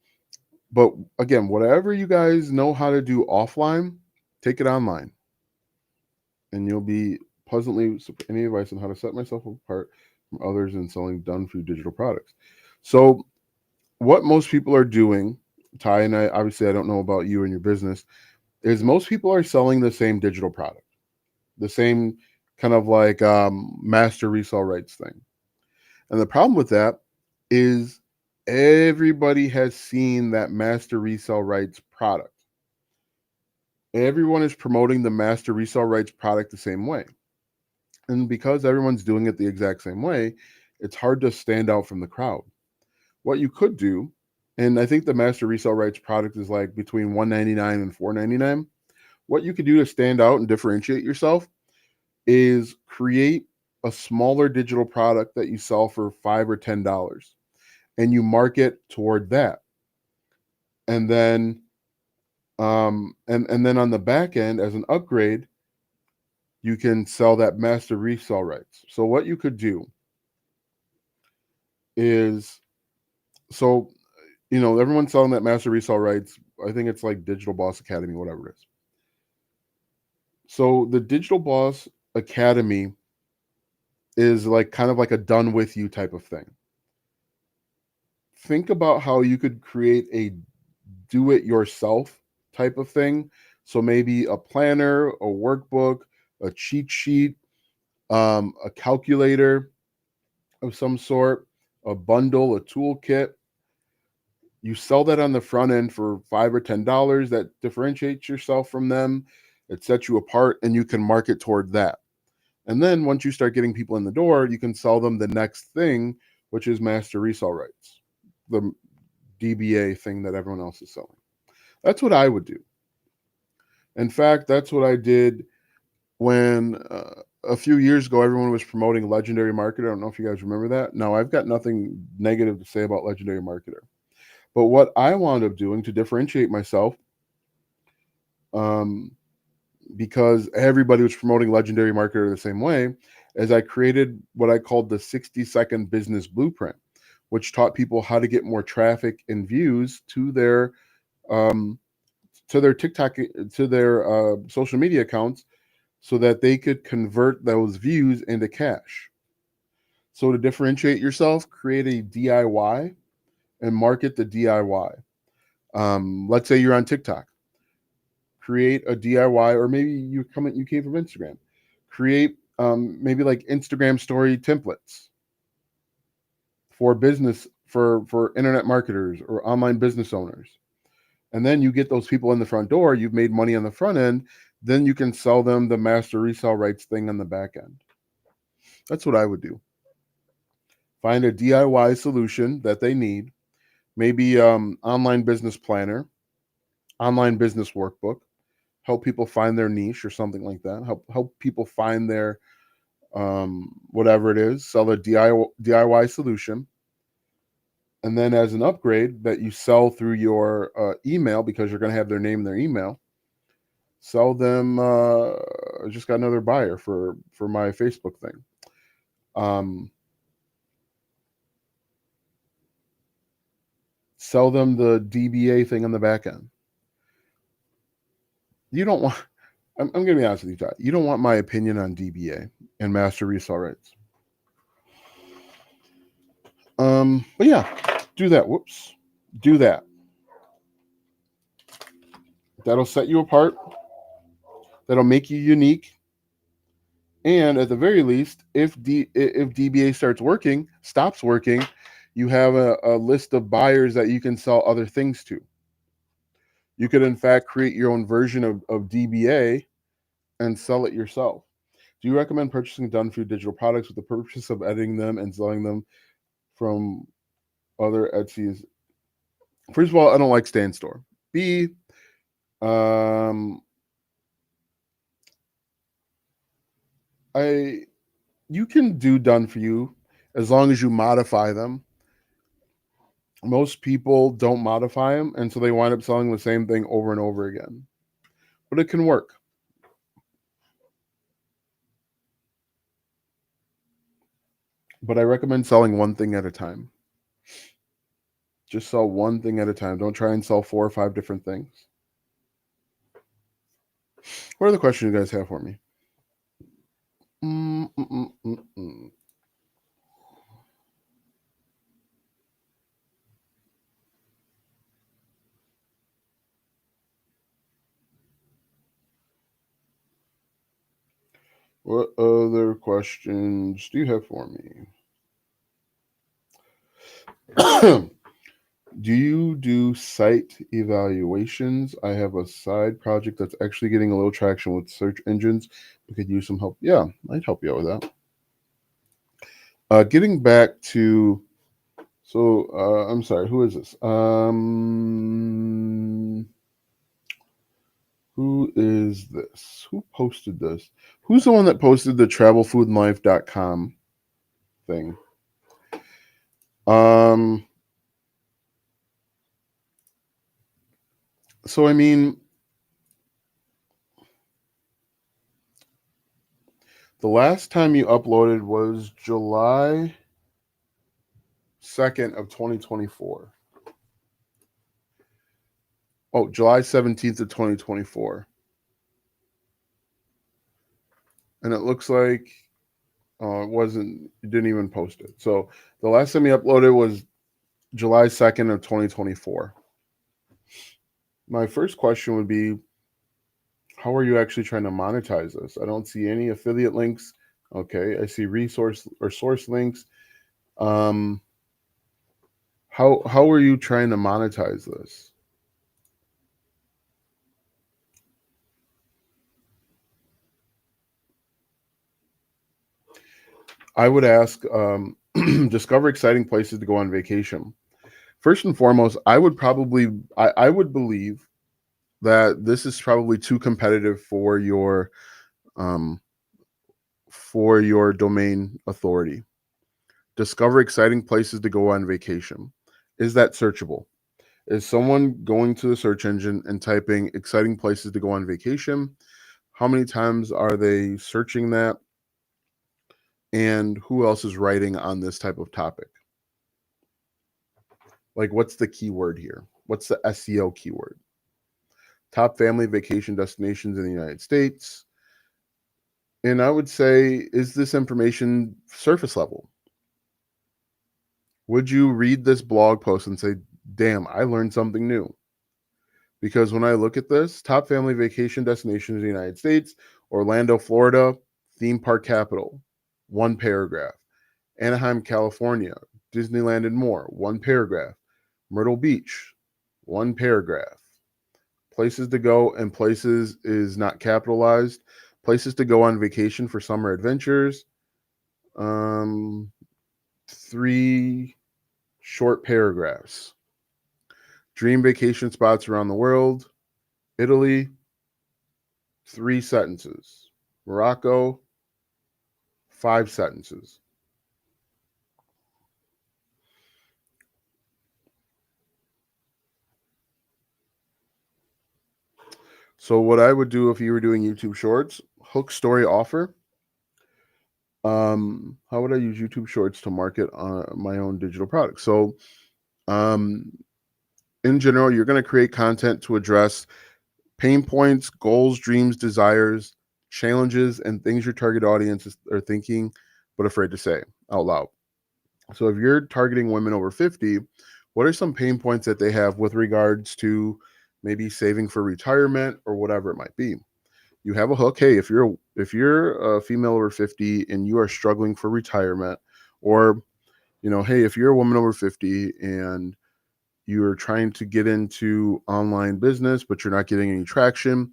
But again, whatever you guys know how to do offline, take it online, and you'll be pleasantly surprised. Any advice on how to set myself apart from others in selling done for you digital products? So, what most people are doing, Ty and I, obviously, I don't know about you and your business, is most people are selling the same digital product, the same kind of like master resale rights thing. And the problem with that is everybody has seen that master resale rights product. Everyone is promoting the master resale rights product the same way. And because everyone's doing it the exact same way, it's hard to stand out from the crowd. What you could do, and I think the master resale rights product is like between $199 and $499. What you could do to stand out and differentiate yourself is create a smaller digital product that you sell for $5 or $10, and you market toward that. And then and then on the back end, as an upgrade, you can sell that master resale rights. So what you could do is, so everyone's selling that master resale rights. I think it's like Digital Boss Academy, whatever it is. So the Digital Boss Academy is like kind of like a done with you type of thing. Think about how you could create a do it yourself type of thing. So maybe a planner, a workbook, a cheat sheet, a calculator of some sort, a bundle, a toolkit. You sell that on the front end for $5 or $10. That differentiates yourself from them. It sets you apart, and you can market toward that. And then once you start getting people in the door, you can sell them the next thing, which is master resale rights, the DBA thing that everyone else is selling. That's what I would do. In fact, that's what I did when a few years ago, everyone was promoting Legendary Marketer. I don't know if you guys remember that. No, I've got nothing negative to say about Legendary Marketer. But what I wound up doing to differentiate myself, because everybody was promoting Legendary Marketer the same way, is I created what I called the 60-second business blueprint, which taught people how to get more traffic and views to their TikTok, to their social media accounts, so that they could convert those views into cash. So to differentiate yourself, create a DIY and market the DIY. Let's say you're on TikTok. Create a DIY, or maybe you came from Instagram. Create maybe like Instagram story templates for business, for internet marketers or online business owners. And then you get those people in the front door. You've made money on the front end. Then you can sell them the master resale rights thing on the back end. That's what I would do. Find a DIY solution that they need. Maybe online business planner, online business workbook. Help people find their niche or something like that. Help people find their whatever it is. Sell a DIY solution. And then as an upgrade that you sell through your email, because you're going to have their name and their email, sell them. I just got another buyer for my Facebook thing. Sell them the DBA thing on the back end. You don't want, I'm going to be honest with you, Todd. You don't want my opinion on DBA and master resale rights. But yeah, do that. Whoops. Do that. That'll set you apart. That'll make you unique. And at the very least, if DBA stops working, you have a list of buyers that you can sell other things to. You could, in fact, create your own version of DBA and sell it yourself. Do you recommend purchasing Done For You digital products with the purpose of editing them and selling them from other Etsy's? First of all, I don't like Stay in Store. B, you can do Done For You as long as you modify them. Most people don't modify them, and so they wind up selling the same thing over and over again. But it can work. But I recommend selling one thing at a time. Just sell one thing at a time. Don't try and sell 4 or 5 different things. What other questions you guys have for me? What other questions do you have for me? Do you do site evaluations? I have a side project that's actually getting a little traction with search engines. We could use some help. Yeah, I'd help you out with that. Getting back to, so I'm sorry, who is this? Who is this? Who posted this? Who's the one that posted the travelfoodandlife.com thing? So, I mean, the last time you uploaded was July 2nd of 2024. Oh, July 17th of 2024. And it looks like you didn't even post it. So the last time you uploaded was July 2nd of 2024. My first question would be, how are you actually trying to monetize this? I don't see any affiliate links. Okay, I see resource or source links. Um, how are you trying to monetize this? I would ask, discover exciting places to go on vacation. First and foremost, I would believe that this is probably too competitive um, for your domain authority. Discover exciting places to go on vacation. Is that searchable? Is someone going to the search engine and typing exciting places to go on vacation? How many times are they searching that? And who else is writing on this type of topic? Like, what's the keyword here? What's the SEO keyword? Top family vacation destinations in the United States. And I would say, is this information surface level? Would you read this blog post and say, damn, I learned something new? Because when I look at this, top family vacation destinations in the United States, Orlando, Florida, theme park capital, one paragraph. Anaheim, California, Disneyland and more, one paragraph. Myrtle Beach, one paragraph. Places to go and places is not capitalized. Places to go on vacation for summer adventures. Um, three short paragraphs. Dream vacation spots around the world. Italy, three sentences. Morocco, five sentences. So what I would do if you were doing YouTube Shorts, hook story offer. How would I use YouTube Shorts to market my own digital products? So, um, in general, you're going to create content to address pain points, goals, dreams, desires, challenges, and things your target audience are thinking but afraid to say out loud. So, if you're targeting women over 50, what are some pain points that they have with regards to maybe saving for retirement or whatever it might be? You have a hook. Hey, if you're a female over 50 and you are struggling for retirement, or hey, if you're a woman over 50 and you're trying to get into online business but you're not getting any traction,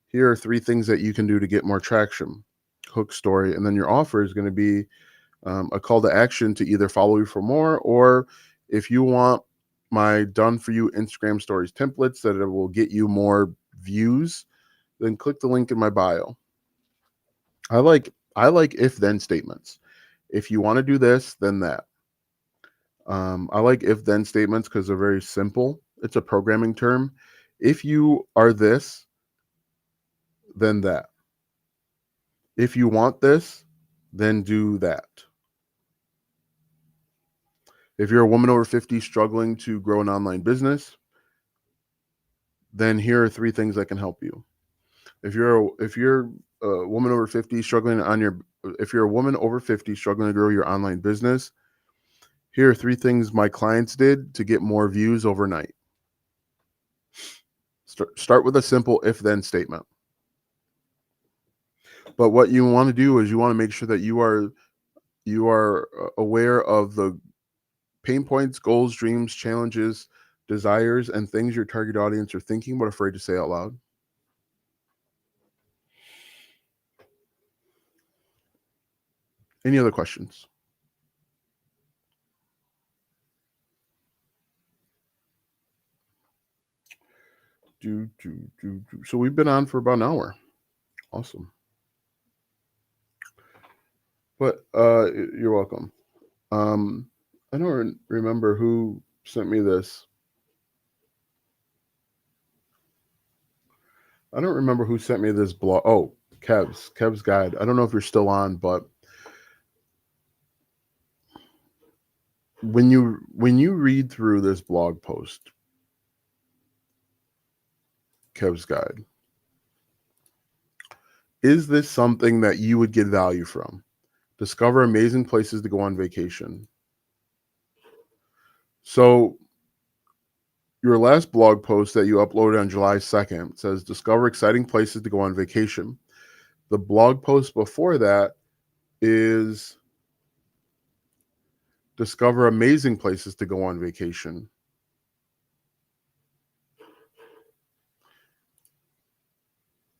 here are three things that you can do to get more traction. Hook story, and then your offer is going to be a call to action to either follow you for more, or if you want my done for you Instagram stories templates that it will get you more views, then click the link in my bio. I like if then statements. If you want to do this, then that. I like if then statements because they're very simple. It's a programming term. If you are this, then that. If you want this, then do that. If you're a woman over 50 struggling to grow an online business, then here are three things that can help you. If you're a woman over 50 struggling on your if you're a woman over 50 struggling to grow your online business, here are three things my clients did to get more views overnight. Start with a simple if then statement. But what you want to do is you want to make sure that you are aware of the pain points, goals, dreams, challenges, desires, and things your target audience are thinking but afraid to say out loud. Any other questions? So we've been on for about an hour. Awesome. But you're welcome. I don't remember who sent me this. I don't remember who sent me this blog. Oh, Kev's guide. I don't know if you're still on, but when you read through this blog post, Kev's guide, is this something that you would get value from? Discover amazing places to go on vacation. So Your last blog post that you uploaded on July 2nd says, discover exciting places to go on vacation. The blog post before that is discover amazing places to go on vacation.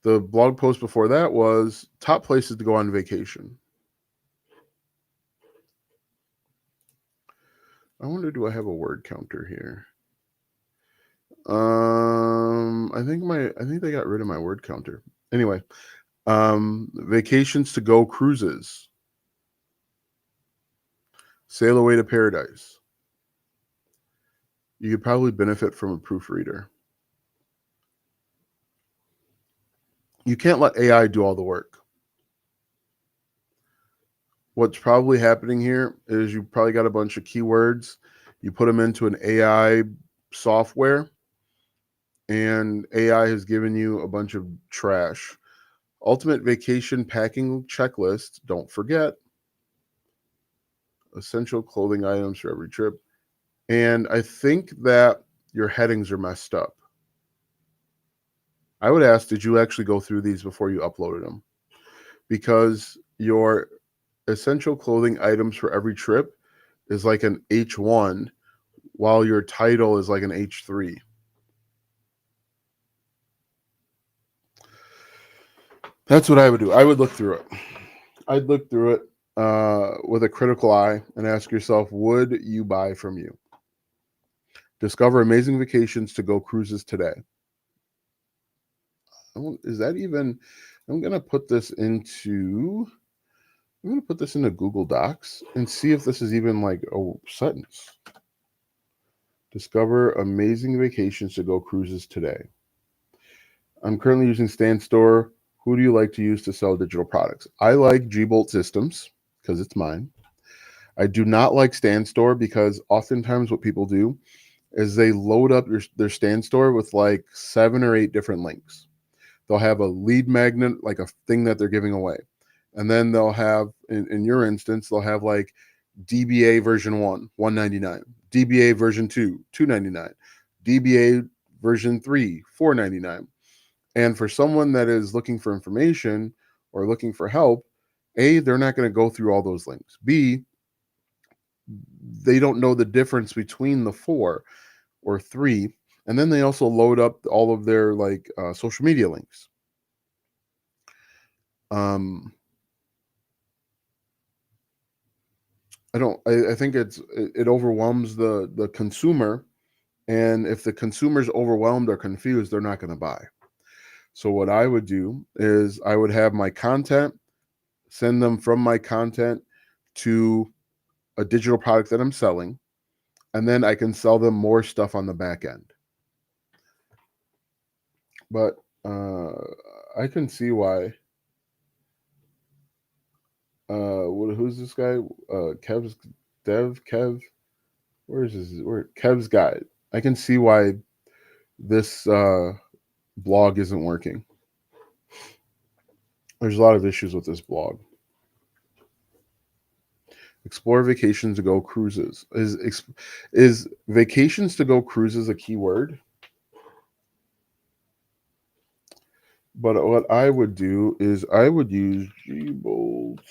The blog post before that was top places to go on vacation. I wonder, do I have a word counter here? I think they got rid of my word counter. Anyway, vacations to go cruises. Sail away to paradise. You could probably benefit from a proofreader. You can't let AI do all the work. What's probably happening here is you probably got a bunch of keywords. You put them into an AI software, and AI has given you a bunch of trash. Ultimate vacation packing checklist. Don't forget. Essential clothing items for every trip. And I think that your headings are messed up. I would ask, did you actually go through these before you uploaded them? Because your essential clothing items for every trip is like an H1, while your title is like an H3. That's what I would do. I would look through it. I'd look through it with a critical eye and ask yourself, would you buy from you? Discover amazing vacations to go cruises today. Is that even? I'm gonna put this into Google Docs and see if this is even like a sentence. Discover amazing vacations to go cruises today. I'm currently using StanStore. Who do you like to use to sell digital products? I like G-Bolt Systems because it's mine. I do not like StanStore because oftentimes what people do is they load up their StanStore with like 7 or 8 different links. They'll have a lead magnet, like a thing that they're giving away. And then they'll have, in your instance, they'll have like DBA version 1, $199, DBA version 2, $299, DBA version 3, $499. And for someone that is looking for information or looking for help, A, they're not going to go through all those links. B, they don't know the difference between the 4 or 3. And then they also load up all of their like social media links. I think it overwhelms the consumer, and if the consumer's overwhelmed or confused, they're not going to buy. So what I would do is I would have my content, send them from my content to a digital product that I'm selling, and then I can sell them more stuff on the back end. But I can see why. Who's this guy? Kev. Where is this? Kev's Guide. I can see why this blog isn't working. There's a lot of issues with this blog. Explore vacations to go cruises. Is vacations to go cruises a keyword? But what I would do is I would use G-Bolt.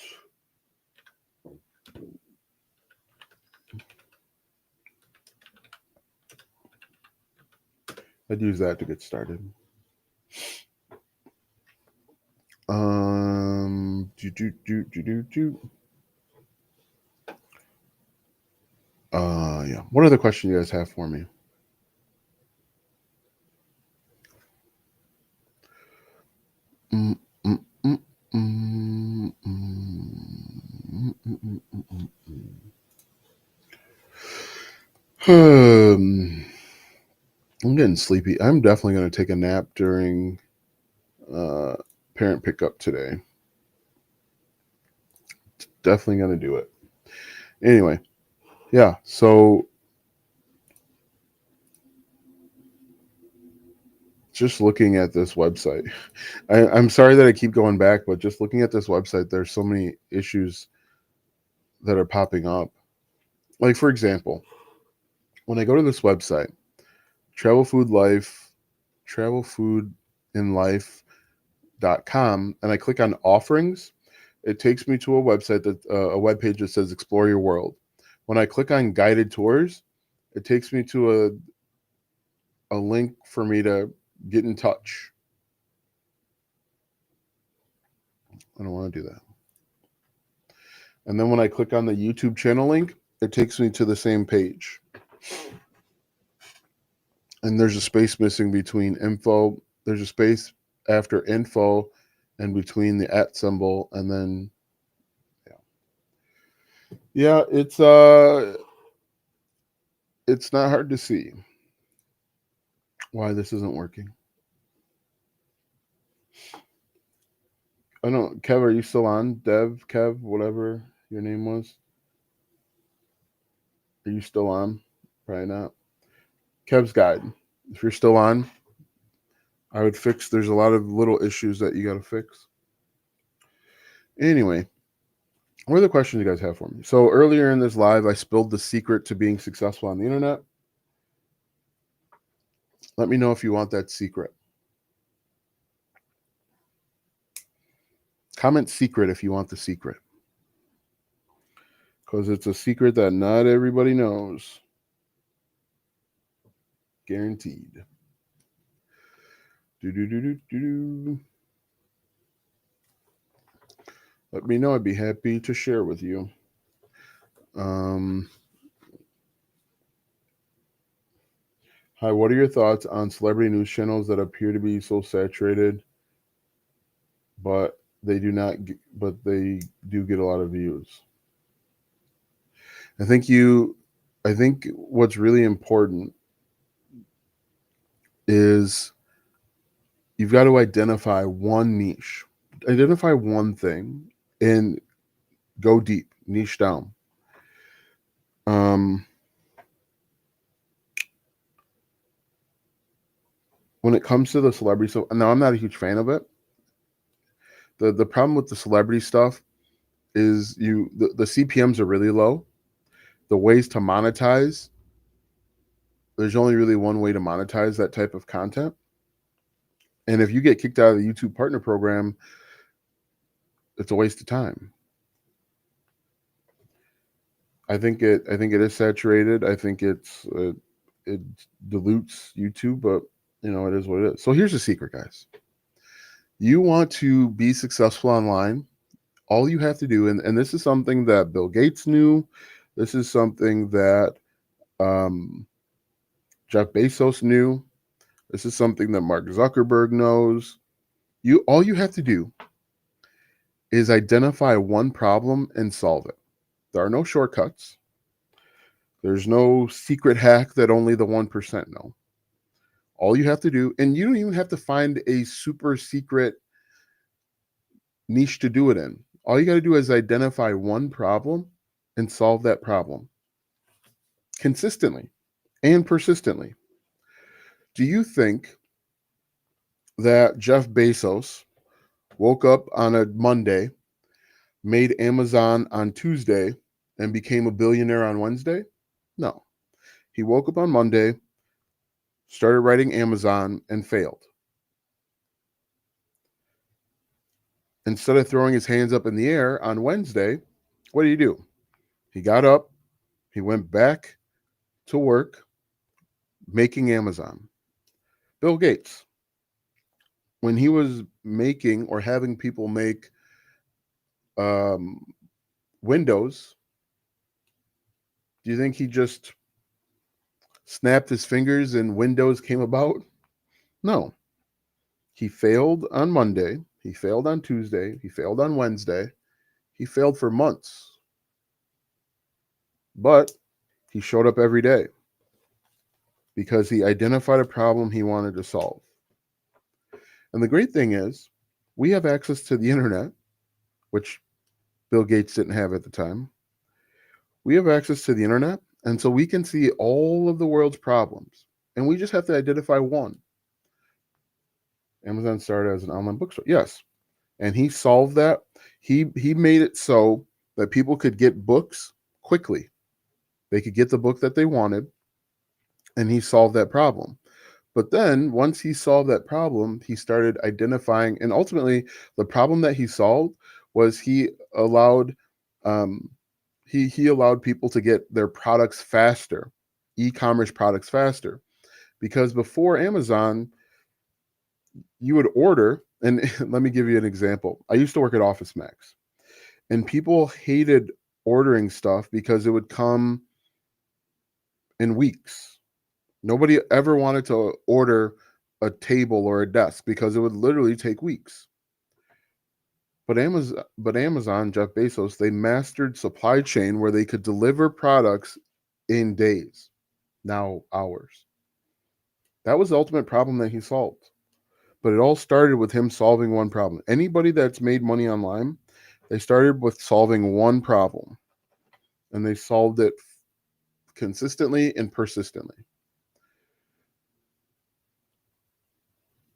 I'd use that to get started. Yeah. What other question you guys have for me? I'm getting sleepy. I'm definitely going to take a nap during parent pickup today. Definitely going to do it. Anyway, yeah. So just looking at this website, I'm sorry that I keep going back, but just looking at this website, there's so many issues that are popping up. Like, for example, when I go to this website, Travel Food Life, travelfoodinlife.com, and I click on offerings, it takes me to a website that a web page that says Explore Your World. When I click on guided tours, it takes me to a link for me to get in touch. I don't want to do that. And then when I click on the YouTube channel link, it takes me to the same page. And there's a space missing between info. There's a space after info and between the @ symbol, and then yeah, it's not hard to see why this isn't working. I don't, Kev, are you still on? Dev, Kev, whatever your name was. Are you still on? Probably not. Kev's Guide. If you're still on, I would fix. There's a lot of little issues that you got to fix. Anyway, what are the questions you guys have for me? So earlier in this live, I spilled the secret to being successful on the internet. Let me know if you want that secret. Comment secret if you want the secret. Because it's a secret that not everybody knows. Guaranteed. Let me know. I'd be happy to share with you. Hi, what are your thoughts on celebrity news channels that appear to be so saturated, but they do get a lot of views? I think what's really important is you've got to identify one niche, identify one thing, and go deep, niche down. When it comes to the celebrity stuff, now I'm not a huge fan of it. The problem with the celebrity stuff is the CPMs are really low. The ways to monetize, there's only really one way to monetize that type of content. And if you get kicked out of the YouTube Partner Program, it's a waste of time. I think it is saturated. I think it dilutes YouTube, but it is what it is. So here's the secret, guys. You want to be successful online, all you have to do, and this is something that Bill Gates knew, this is something that Jeff Bezos knew, this is something that Mark Zuckerberg knows. All you have to do is identify one problem and solve it. There are no shortcuts. There's no secret hack that only the 1% know. All you have to do, and you don't even have to find a super secret niche to do it in. All you got to do is identify one problem and solve that problem consistently and persistently. Do you think that Jeff Bezos woke up on a Monday, made Amazon on Tuesday, and became a billionaire on Wednesday? No. He woke up on Monday, started writing Amazon, and failed. Instead of throwing his hands up in the air on Wednesday, what did he do? He got up, he went back to work making Amazon. Bill Gates, when he was making or having people make Windows, do you think he just snapped his fingers and Windows came about? No. He failed on Monday. He failed on Tuesday. He failed on Wednesday. He failed for months. But he showed up every day because he identified a problem he wanted to solve. And the great thing is, we have access to the internet, which Bill Gates didn't have at the time. We have access to the internet, and so we can see all of the world's problems, and we just have to identify one. Amazon started as an online bookstore. Yes. And he solved that. He made it so that people could get books quickly. They could get the book that they wanted, and he solved that problem. But then once he solved that problem, he started identifying, and ultimately the problem that he solved was allowed um, he allowed people to get their products faster, e-commerce products faster. Because before Amazon, you would order, and let me give you an example. I used to work at Office Max, and people hated ordering stuff because it would come in weeks. Nobody ever wanted to order a table or a desk because it would literally take weeks. But Amazon, Jeff Bezos, they mastered supply chain where they could deliver products in days, now hours. That was the ultimate problem that he solved. But it all started with him solving one problem. Anybody that's made money online, they started with solving one problem, and they solved it consistently and persistently.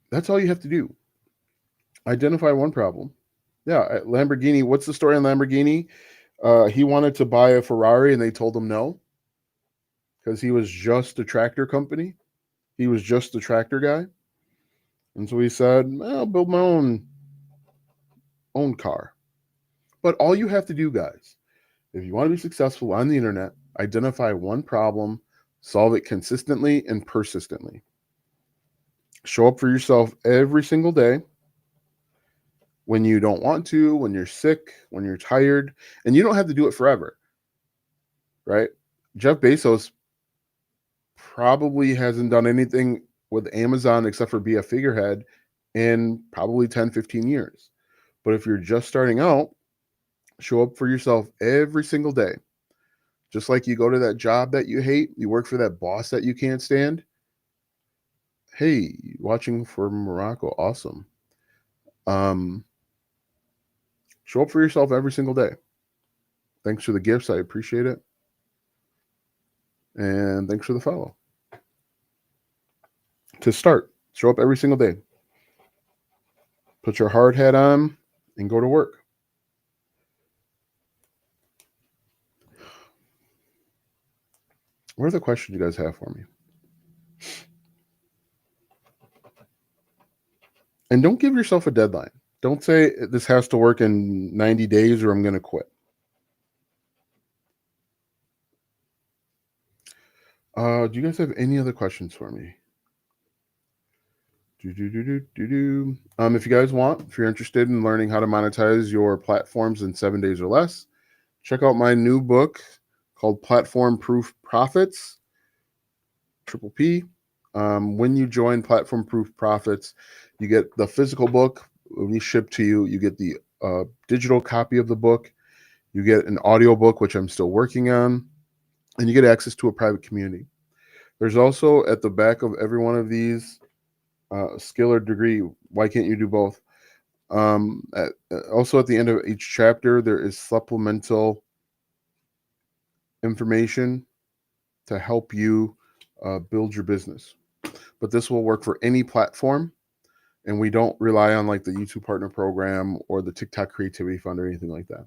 That's all you have to do. Identify one problem. Yeah, Lamborghini. What's the story on Lamborghini? He wanted to buy a Ferrari, and they told him no because he was just a tractor company. He was just a tractor guy, and so he said, "I'll build my own car." But all you have to do, guys, if you want to be successful on the internet, identify one problem, solve it consistently and persistently. Show up for yourself every single day when you don't want to, when you're sick, when you're tired, and you don't have to do it forever, right? Jeff Bezos probably hasn't done anything with Amazon except for be a figurehead in probably 10, 15 years. But if you're just starting out, show up for yourself every single day. Just like you go to that job that you hate, you work for that boss that you can't stand. Hey, watching for Morocco, awesome. Um, Show up for yourself every single day. Thanks for the gifts, I appreciate it. And thanks for the follow. To start, show up every single day. Put your hard hat on and go to work. What are the questions you guys have for me? And don't give yourself a deadline. Don't say this has to work in 90 days or I'm going to quit. Do you guys have any other questions for me? If you guys want, if you're interested in learning how to monetize your platforms in 7 days or less, check out my new book called Platform Proof Profits, Triple P. When you join Platform Proof Profits, you get the physical book. When we ship to you, you get the digital copy of the book. You get an audio book, which I'm still working on, and you get access to a private community. There's also at the back of every one of these skill or degree. Why can't you do both? Also, at the end of each chapter, there is supplemental information to help you build your business. But this will work for any platform, and we don't rely on like the YouTube Partner Program or the TikTok Creativity Fund or anything like that.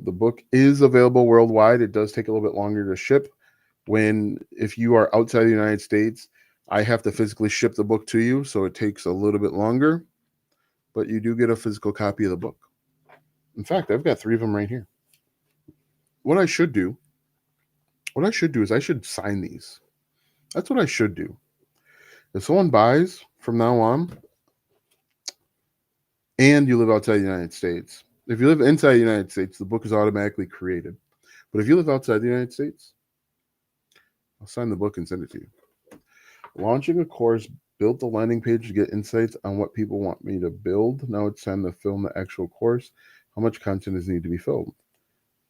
The book is available worldwide. It does take a little bit longer to ship. If you are outside the United States, I have to physically ship the book to you, so it takes a little bit longer, but you do get a physical copy of the book. In fact, I've got 3 of them right here. What I should do is I should sign these. That's what I should do. If someone buys from now on and you live outside the United States, if you live inside the United States, the book is automatically created. But if you live outside the United States, I'll sign the book and send it to you. Launching a course, built the landing page to get insights on what people want me to build. Now it's time to film the actual course. How much content is needed to be filmed?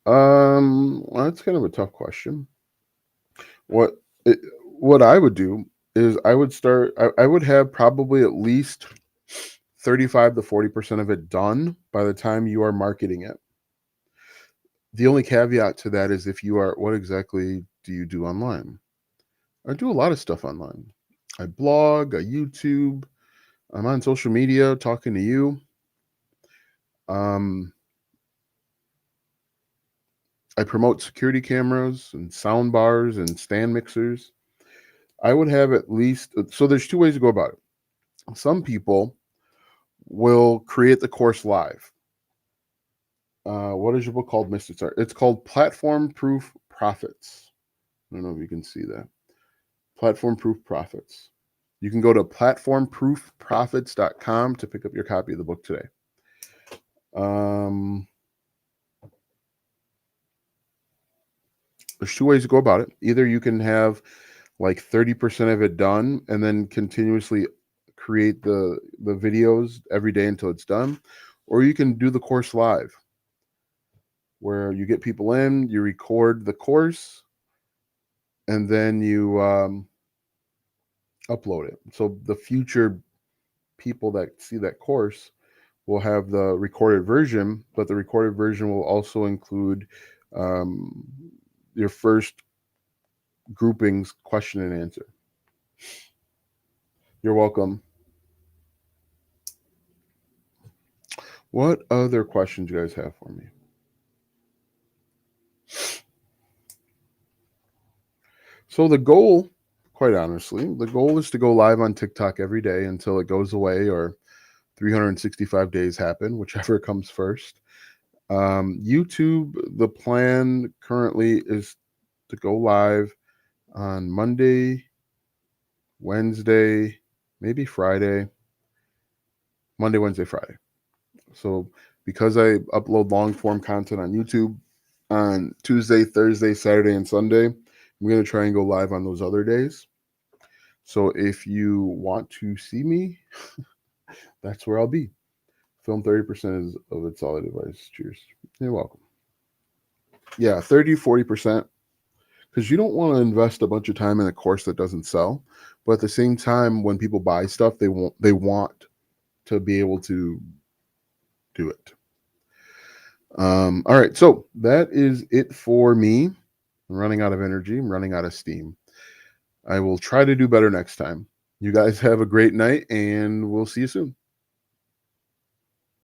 Well, that's kind of a tough question. What I would do is I would have probably at least 35 to 40% of it done by the time you are marketing it. The only caveat to that is what exactly do you do online? I do a lot of stuff online. I blog, I YouTube, I'm on social media talking to you. I promote security cameras and sound bars and stand mixers. I would have at least, so there's two ways to go about it. Some people will create the course live. What is your book called, Mr. Tsar? It's called Platform Proof Profits. I don't know if you can see that. Platform Proof Profits. You can go to platformproofprofits.com to pick up your copy of the book today. There's two ways to go about it. Either you can have like 30% of it done and then continuously create the videos every day until it's done, or you can do the course live, where you get people in, you record the course, and then you upload it. So the future people that see that course will have the recorded version, but the recorded version will also include your first groupings question and answer. You're welcome. What other questions you guys have for me? So the goal, quite honestly, the goal is to go live on TikTok every day until it goes away or 365 days happen, whichever comes first. YouTube, the plan currently is to go live on Monday, Wednesday, maybe Friday. Monday, Wednesday, Friday. So because I upload long form content on YouTube on Tuesday, Thursday, Saturday, and Sunday, I'm going to try and go live on those other days. So if you want to see me, that's where I'll be. Film 30% is of its solid advice. Cheers. You're welcome. Yeah, 30, 40%. Because you don't want to invest a bunch of time in a course that doesn't sell. But at the same time, when people buy stuff, they want to be able to do it. All right, so that is it for me. I'm running out of energy. I'm running out of steam. I will try to do better next time. You guys have a great night, and we'll see you soon.